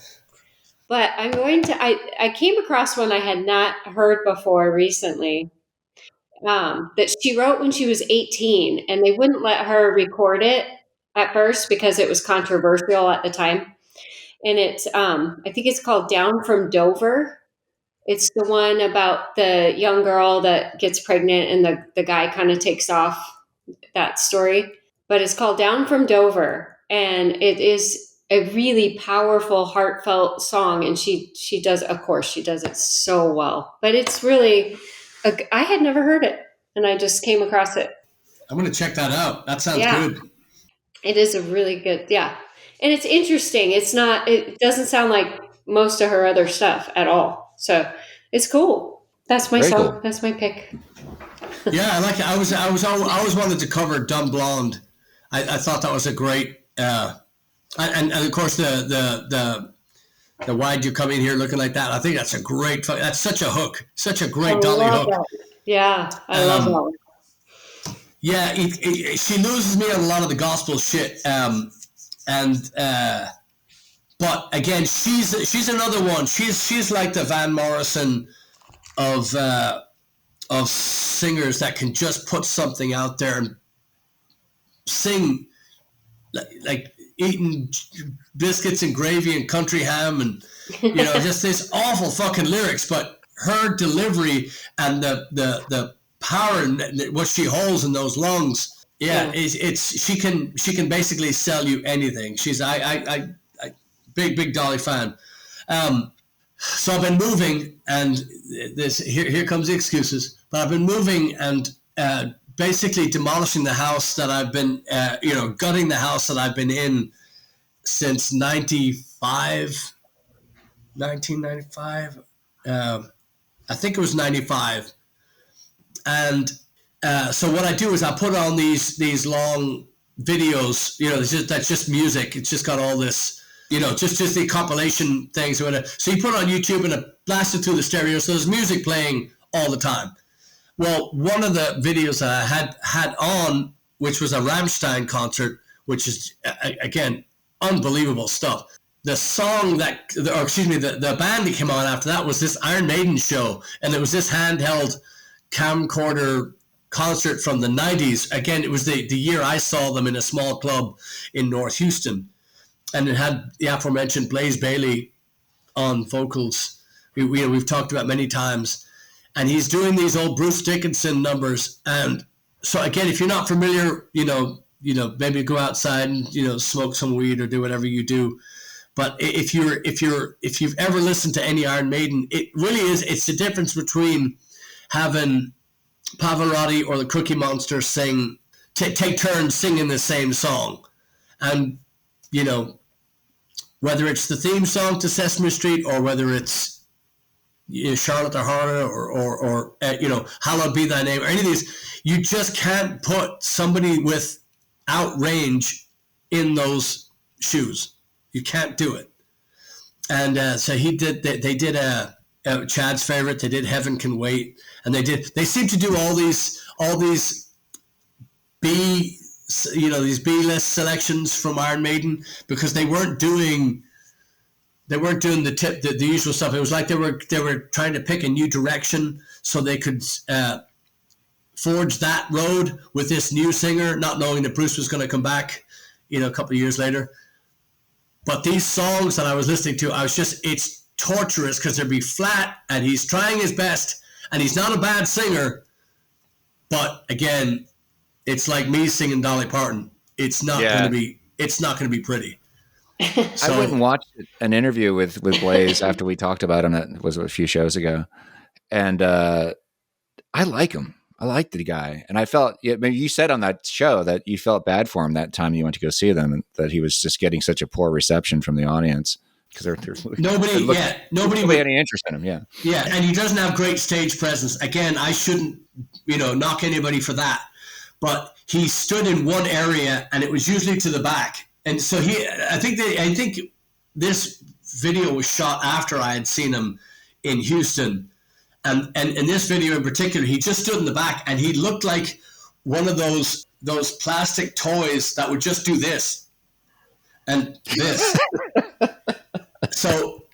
But I'm going to, I came across one I had not heard before recently, that she wrote when she was 18, and they wouldn't let her record it at first because it was controversial at the time. And it's, I think it's called Down from Dover. It's the one about the young girl that gets pregnant and the guy kind of takes off, that story. But it's called Down from Dover. And it is a really powerful, heartfelt song. And she does, of course, she does it so well. But it's really, I had never heard it. And I just came across it. I'm going to check that out. That sounds good. It is a really good, And it's interesting. It doesn't sound like most of her other stuff at all. So it's cool. That's my song. Cool. That's my pick. Yeah, I like it. I always wanted to cover Dumb Blonde. I thought that was a great, and of course the Why'd You Come In Here Looking Like That? I think that's a great, that's such a hook, such a great Dolly hook. That. Yeah, I love that one. Yeah, she loses me on a lot of the gospel shit. But again, she's another one. She's like the Van Morrison of singers that can just put something out there and sing like eating biscuits and gravy and country ham and just this awful fucking lyrics. But her delivery and the power and what she holds in those lungs, she can basically sell you anything. She's I big Dolly fan. So I've been moving, and here comes the excuses. But I've been moving and basically demolishing the house that I've been, gutting the house that I've been in since 1995. I think it was 95. And so what I do is I put on these long videos. That's just music. It's just got all this. Just the compilation things or whatever. So you put it on YouTube and it blasts it through the stereo, so there's music playing all the time. Well, one of the videos that I had on, which was a Rammstein concert, which is, again, unbelievable stuff. The song the band that came on after that was this Iron Maiden show, and it was this handheld camcorder concert from the 90s. Again, it was the year I saw them in a small club in North Houston. And it had the aforementioned Bayley on vocals. We've talked about many times. And he's doing these old Bruce Dickinson numbers. And so again, if you're not familiar, maybe go outside and, smoke some weed or do whatever you do. But if you've ever listened to any Iron Maiden, it really is, it's the difference between having Pavarotti or the Cookie Monster take turns singing the same song. And, whether it's the theme song to Sesame Street or whether it's Charlotte the Harlot or Hallowed Be Thy Name or any of these, you just can't put somebody without range in those shoes. You can't do it. And so they did Chad's favorite. They did Heaven Can Wait, and they seem to do all these these B-list selections from Iron Maiden because they weren't doing the usual stuff. It was like they were trying to pick a new direction so they could forge that road with this new singer, not knowing that Bruce was going to come back, a couple of years later. But these songs that I was listening to, it's torturous because they'd be flat and he's trying his best and he's not a bad singer. But again, it's like me singing Dolly Parton. It's not going to be pretty. So, I went and watched an interview with Blaze after we talked about him. It was a few shows ago. And I like him. I like the guy. And I felt, maybe you said on that show that you felt bad for him that time you went to go see them, and that he was just getting such a poor reception from the audience. Because nobody would had any interest in him. Yeah. Yeah. And he doesn't have great stage presence. Again, I shouldn't, knock anybody for that, but he stood in one area and it was usually to the back. And so I think this video was shot after I had seen him in Houston. And in this video in particular, he just stood in the back and he looked like one of those plastic toys that would just do this and this. So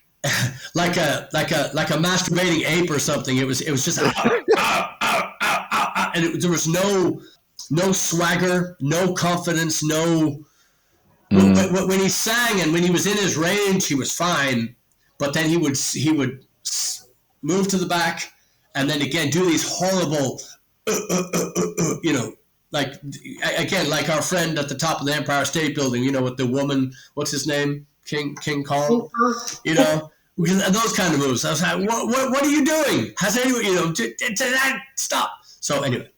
like a masturbating ape or something. It was just and there was no swagger, no confidence, no. When he sang and when he was in his range, he was fine. But then he would move to the back and then again do these horrible, like again, like our friend at the top of the Empire State Building, with the woman, what's his name? King Kong, those kind of moves. I was like, what are you doing? Has anyone, stop. So anyway.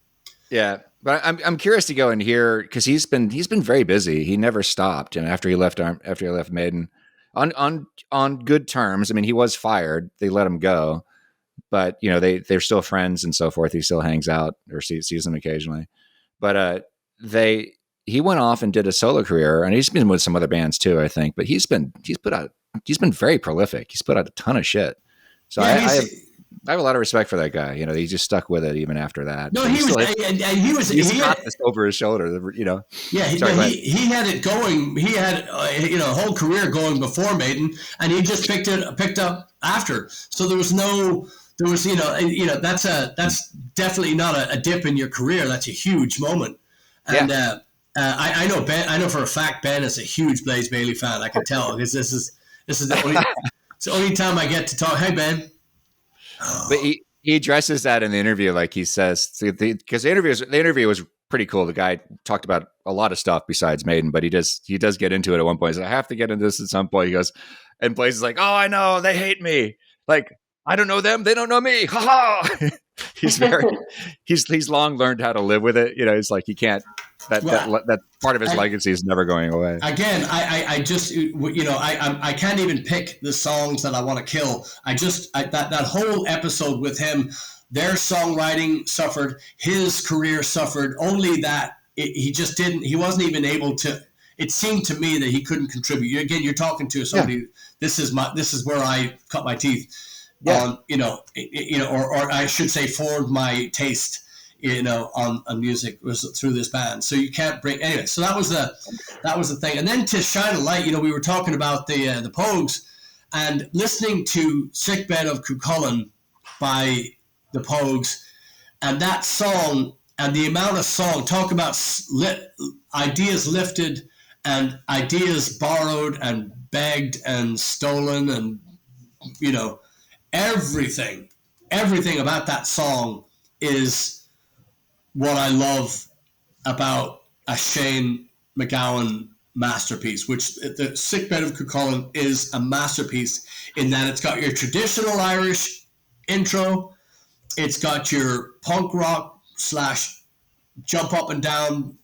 Yeah. But I'm curious to go and hear, because he's been very busy. He never stopped, and after he left Maiden, on good terms. I mean, he was fired; they let him go, but they're still friends and so forth. He still hangs out or sees them occasionally. But he went off and did a solo career, and he's been with some other bands too, I think. But he's been very prolific. He's put out a ton of shit. So yeah, I have a lot of respect for that guy. He just stuck with it even after that. No, he got this over his shoulder. Yeah, he had it going. He had a whole career going before Maiden, and he just picked up after. So that's definitely not a dip in your career. That's a huge moment. And I know Ben. I know for a fact Ben is a huge Blaze Bayley fan. I can tell because this is it's the only time I get to talk. Hey Ben. But he addresses that in the interview, like he says, because the interview was pretty cool. The guy talked about a lot of stuff besides Maiden, but he does get into it at one point. He says, I have to get into this at some point. He goes, and Blaze is like, oh, I know, they hate me. Like, I don't know them, they don't know me. Ha ha. He's long learned how to live with it. It's like he can't. That part of his legacy is never going away. Again, I just I can't even pick the songs that I want to kill. That whole episode with him, their songwriting suffered, his career suffered. Only that he wasn't even able to. It seemed to me that he couldn't contribute. Again, you're talking to somebody. Yeah. This is where I cut my teeth. Yeah. Or I should say, formed my taste. On music was through this band. So you can't bring anyway. So that was the thing. And then to shine a light, we were talking about the Pogues, and listening to Sickbed of Cuchulainn by the Pogues, and that song and the amount of song, talk about ideas lifted and ideas borrowed and begged and stolen, and everything about that song is what I love about a Shane MacGowan masterpiece, which the Sickbed of Cuchulainn is a masterpiece in that it's got your traditional Irish intro, it's got your punk rock / jump up and down,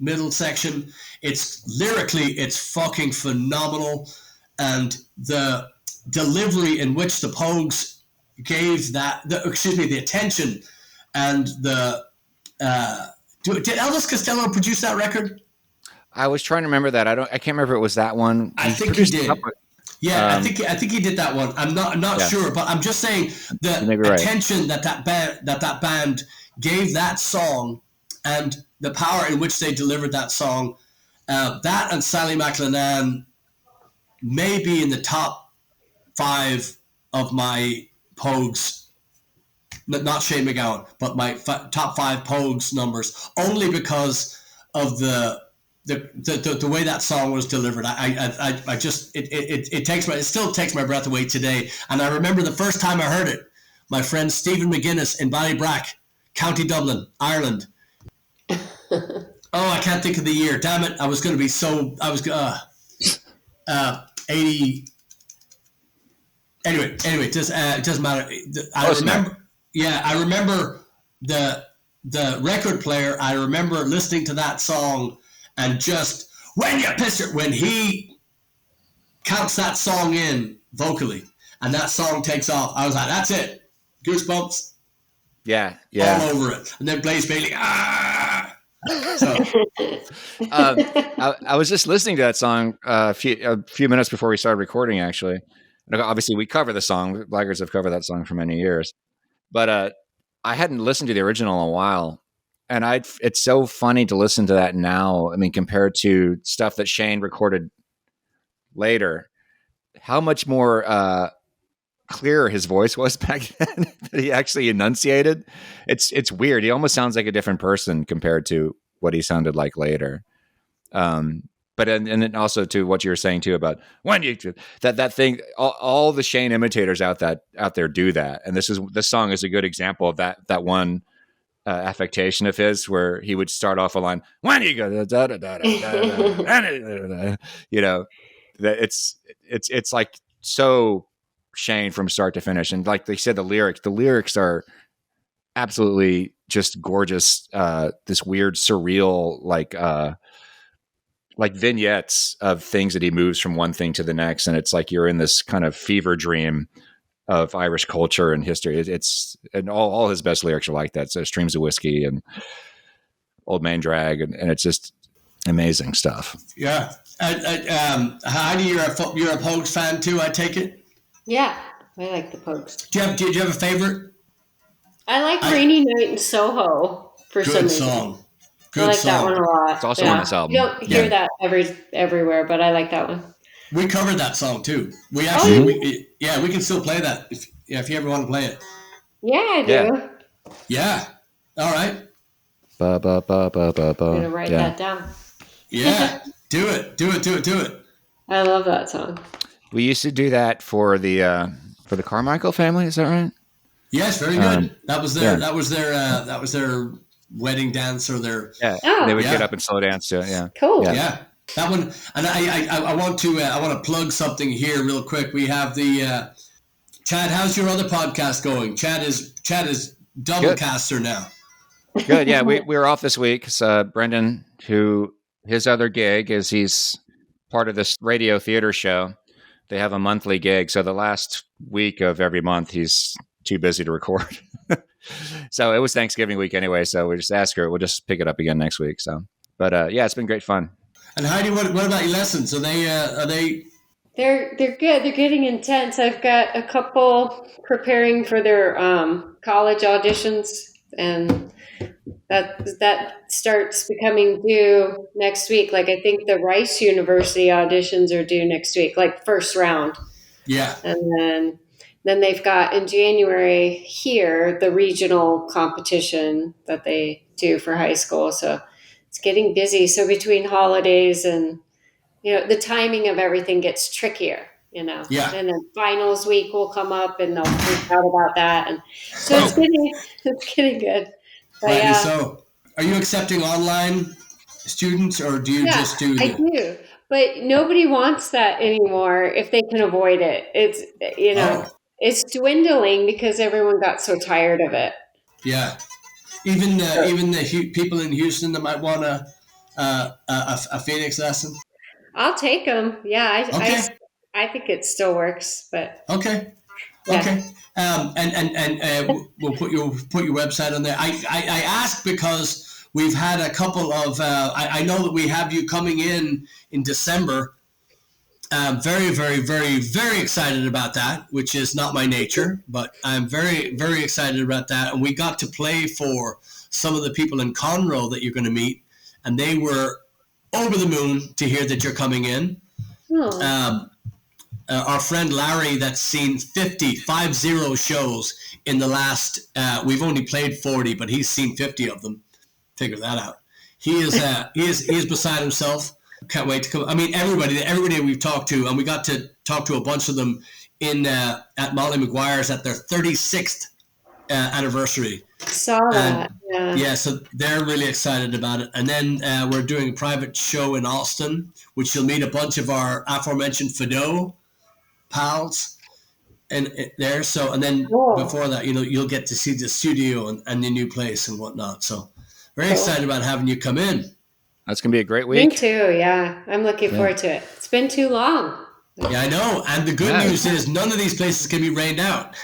middle section. It's lyrically, it's fucking phenomenal, and the delivery in which the Pogues gave the attention. And did Elvis Costello produce that record? I was trying to remember that. I can't remember if it was that one. I think he did. Yeah, I think he did that one. I'm not sure, but I'm just saying the attention that band gave that song and the power in which they delivered that song. That and Sally McLennan may be in the top 5 of my Pogues. Not Shane MacGowan, but my top 5 Pogues numbers, only because of the way that song was delivered. I just it still takes my breath away today. And I remember the first time I heard it, my friend Stephen McGuinness in Ballybrack, County Dublin, Ireland. I can't think of the year. Damn it! I was 80. Anyway, it doesn't matter. I remember. Yeah, I remember the record player. I remember listening to that song and just when he counts that song in vocally and that song takes off, I was like, that's it, goosebumps. Yeah. All over it. And then Bayley. So I was just listening to that song a few minutes before we started recording. Actually, obviously we cover the song. Blaggards have covered that song for many years, but I hadn't listened to the original in a while, and it's so funny to listen to that now. I mean, compared to stuff that Shane recorded later, how much more clearer his voice was back then that he actually enunciated. It's weird. He almost sounds like a different person compared to what he sounded like later. But and then also to what you were saying too about when you that thing, all the Shane imitators out there do that, and this song is a good example of that one affectation of his where he would start off a line when you go da da da da da, you know, that it's like so Shane from start to finish, and like they said, the lyrics are absolutely just gorgeous. This weird surreal like vignettes of things that he moves from one thing to the next, and it's like you're in this kind of fever dream of Irish culture and history. It's and all his best lyrics are like that. So Streams of Whiskey and Old Man Drag, and it's just amazing stuff. Yeah. Heidi, you're a Pogues fan too, I take it? Yeah, I like the Pogues. Do you have a favorite? I like Rainy Night in Soho for some reason. Song. Good I like song. that one a lot. It's also on this album. You don't hear that everywhere, but I like that one. We covered that song too. We actually, we can still play that if you ever want to play it. Yeah, I do. Yeah. All right. I'm gonna write that down. Yeah. Do it. I love that song. We used to do that for the Carmichael family. Is that right? Yes, very good. That was their wedding dance or their they would get up and slow dance to it. Yeah, cool. Yeah, that one. And I want to plug something here real quick. We have the Chad. How's your other podcast going? Chad is double caster now. Good. Yeah, we were off this week. So Brendan, his other gig is he's part of this radio theater show. They have a monthly gig, so the last week of every month he's too busy to record. So it was Thanksgiving week anyway, so we just asked her. We'll just pick it up again next week. So, but it's been great fun. And Heidi, what about your lessons? Are they? They're good. They're getting intense. I've got a couple preparing for their college auditions, and that starts becoming due next week. Like I think the Rice University auditions are due next week, like first round. Yeah, and then they've got in January here the regional competition that they do for high school. So it's getting busy. So between holidays and, the timing of everything gets trickier, Yeah. And then finals week will come up and they'll freak out about that. And so it's getting good. But, so are you accepting online students or do you just do? I do. But nobody wants that anymore if they can avoid it. It's, It's dwindling because everyone got so tired of it. Yeah, even the people in Houston that might want a Phoenix lesson. I'll take them. Yeah, Okay. I think it still works. But okay. And we'll put your website on there. I asked because we've had a couple of. I know that we have you coming in December. Very, very, very, very excited about that, which is not my nature, but I'm very, very excited about that. And we got to play for some of the people in Conroe that you're going to meet, and they were over the moon to hear that you're coming in. Our friend Larry, that's seen 50 shows in the last, we've only played 40, but he's seen 50 of them. Figure that out. He is beside himself. Can't wait to come. I mean, everybody we've talked to, and we got to talk to a bunch of them at Molly McGuire's at their 36th anniversary. Saw that. Yeah, so they're really excited about it. And then we're doing a private show in Austin, which you'll meet a bunch of our aforementioned Fido pals. there. So, and then Cool. before that, you'll get to see the studio and the new place and whatnot. So, very excited about having you come in. That's gonna be a great week. Me too. Yeah, I'm looking forward to it. It's been too long. Yeah, I know. And the good news is none of these places can be rained out.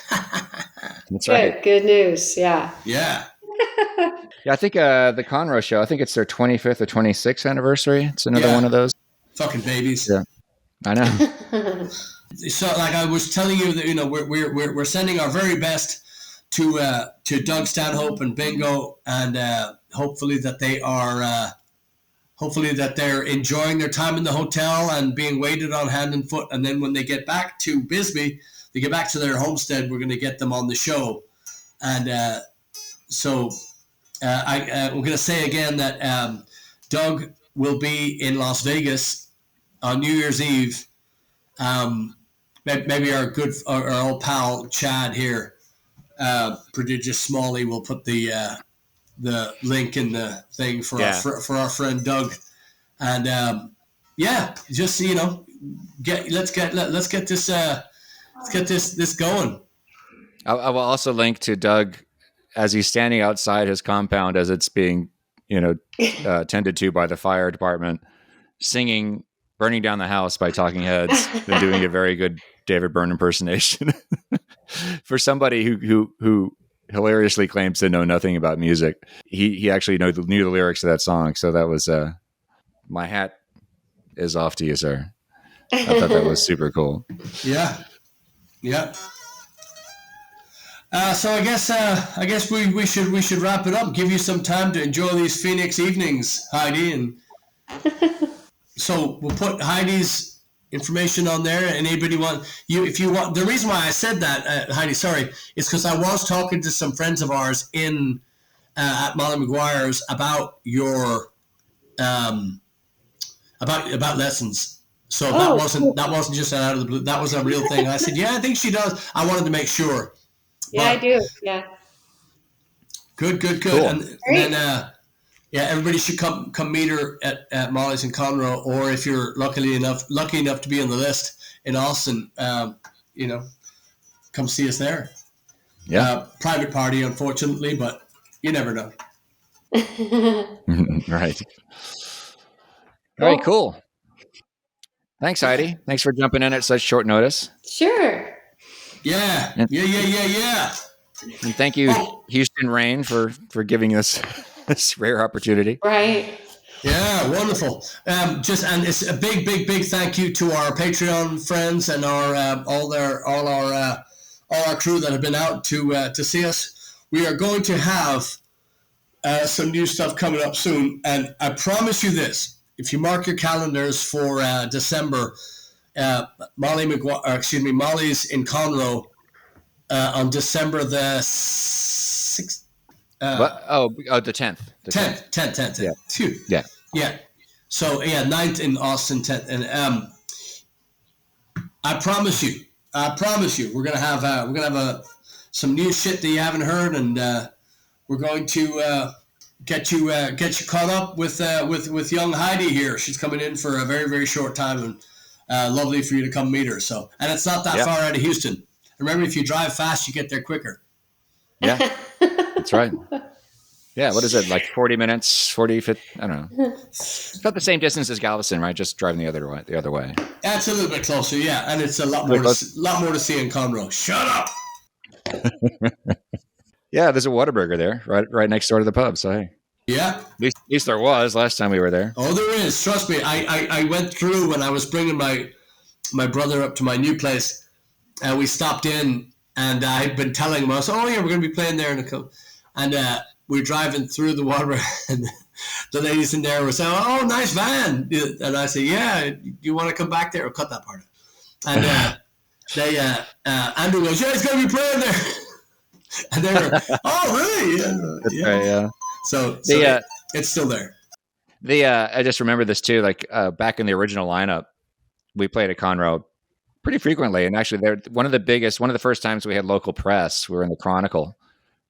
That's right. Good news. Yeah. Yeah. Yeah, I think the Conroe show, I think it's their 25th or 26th anniversary. It's another one of those. Fucking babies. Yeah, I know. So, like I was telling you, that we're sending our very best to Doug Stanhope and Bingo, and hopefully that they're enjoying their time in the hotel and being waited on hand and foot. And then when they get back to Bisbee, they get back to their homestead, we're going to get them on the show. And so I'm going to say again that Doug will be in Las Vegas on New Year's Eve. Maybe our old pal Chad here, Prodigious Smalley, will put the link in the thing for our friend Doug, and just let's get this going. I will also link to Doug as he's standing outside his compound as it's being tended to by the fire department, singing "Burning Down the House" by Talking Heads and doing a very good David Byrne impersonation. For somebody who hilariously claims to know nothing about music, he actually knew the lyrics to that song. So that was my hat is off to you, sir. I thought that was super cool. Yeah. So I guess we should wrap it up. Give you some time to enjoy these Phoenix evenings, Heidi, and so we'll put Heidi's information on there. And anybody if you want. The reason why I said that, Heidi, sorry, is because I was talking to some friends of ours at Molly McGuire's about your about lessons. So that wasn't just out of the blue. That was a real thing. I said, yeah, I think she does. I wanted to make sure. Yeah, I do. Yeah. Good. Cool. And then everybody should come meet her at Molly's in Conroe, or if you're lucky enough to be on the list in Austin, come see us there. Yeah. Private party, unfortunately, but you never know. Right. All right, cool. Thanks, Heidi. Thanks for jumping in at such short notice. Sure. Yeah. And thank you, Houston Rain, for giving us this rare opportunity. Right. Yeah, wonderful. And it's a big thank you to our Patreon friends and our all our crew that have been out to see us. We are going to have some new stuff coming up soon, and I promise you this: if you mark your calendars for December. Molly's in Conroe on December the 6th. The 10th. The 10th. Yeah. Phew. Yeah. So 9th in Austin, 10th, and I promise you, we're gonna have some new shit that you haven't heard, and we're going to get you caught up with young Heidi here. She's coming in for a very, very short time, and lovely for you to come meet her. So, and it's not that far out of Houston. Remember, if you drive fast, you get there quicker. Yeah, that's right. Yeah, what is it, like 40 minutes, 40, 50, I don't know. It's about the same distance as Galveston, right? Just driving the other way. That's a little bit closer, yeah. And it's a lot more to see in Conroe. Shut up! Yeah, there's a Whataburger there, right next door to the pub, so hey. Yeah. At least there was last time we were there. Oh, there is. Trust me. I went through when I was bringing my brother up to my new place, and we stopped in, and I had been telling him, I was we're going to be playing there. And we're driving through the water, and the ladies in there were saying, oh, nice van. And I said, yeah, do you want to come back there? Or cut that part out. And Andrew goes, yeah, he's going to be playing there. And they were, oh, really? Yeah. Right, yeah. So it's still there. I just remember this too. Like back in the original lineup, we played at Conroe pretty frequently, and actually, they're one of the first times we had local press. We were in the Chronicle.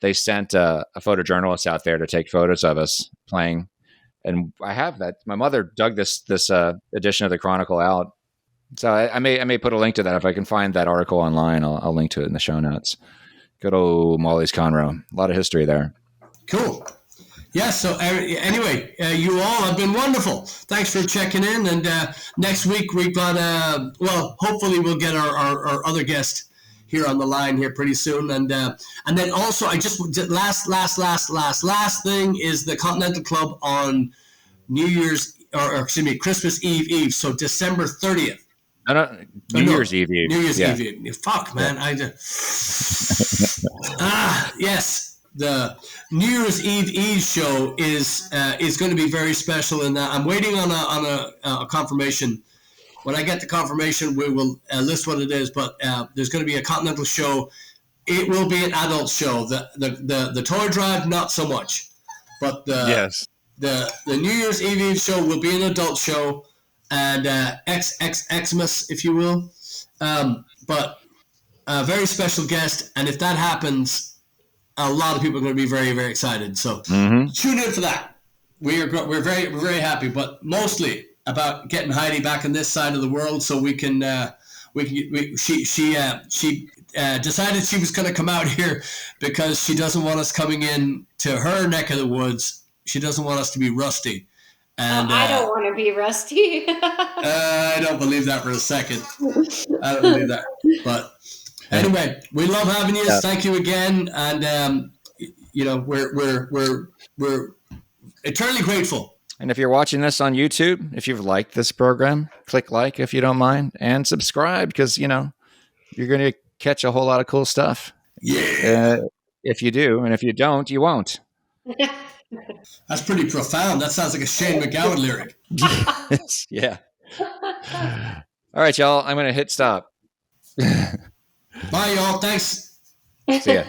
They sent a photojournalist out there to take photos of us playing, and I have that. My mother dug this edition of the Chronicle out So I may put a link to that if I can find that article online. I'll link to it in the show notes. Good old Molly's Conroe. A lot of history there. Cool. Yeah, so anyway, you all have been wonderful. Thanks for checking in. And next week we've got, hopefully we'll get our other guest here on the line here pretty soon. And then also, I just, last thing is the Continental Club on New Year's, Christmas Eve. So December 30th. New Year's Eve. New Year's Eve. Fuck, man. Yes. The New Year's Eve show is going to be very special, and I'm waiting on a confirmation. When I get the confirmation, we will list what it is. But there's going to be a Continental show. It will be an adult show. The toy drive, not so much, but the New Year's Eve show will be an adult show, and Xmas, if you will. But a very special guest, and if that happens, a lot of people are going to be very, very excited. So tune in for that. We're very, very happy, but mostly about getting Heide back on this side of the world, so we can. She decided she was going to come out here because she doesn't want us coming in to her neck of the woods. She doesn't want us to be rusty. And I don't want to be rusty. I don't believe that for a second. I don't believe that, but. Anyway, we love having you. Yeah. Thank you again, and we're eternally grateful. And if you're watching this on YouTube, if you've liked this program, click like if you don't mind, and subscribe because you're going to catch a whole lot of cool stuff. Yeah. If you do, and if you don't, you won't. That's pretty profound. That sounds like a Shane MacGowan lyric. Yeah. All right, y'all. I'm going to hit stop. Bye, y'all. Thanks. See ya.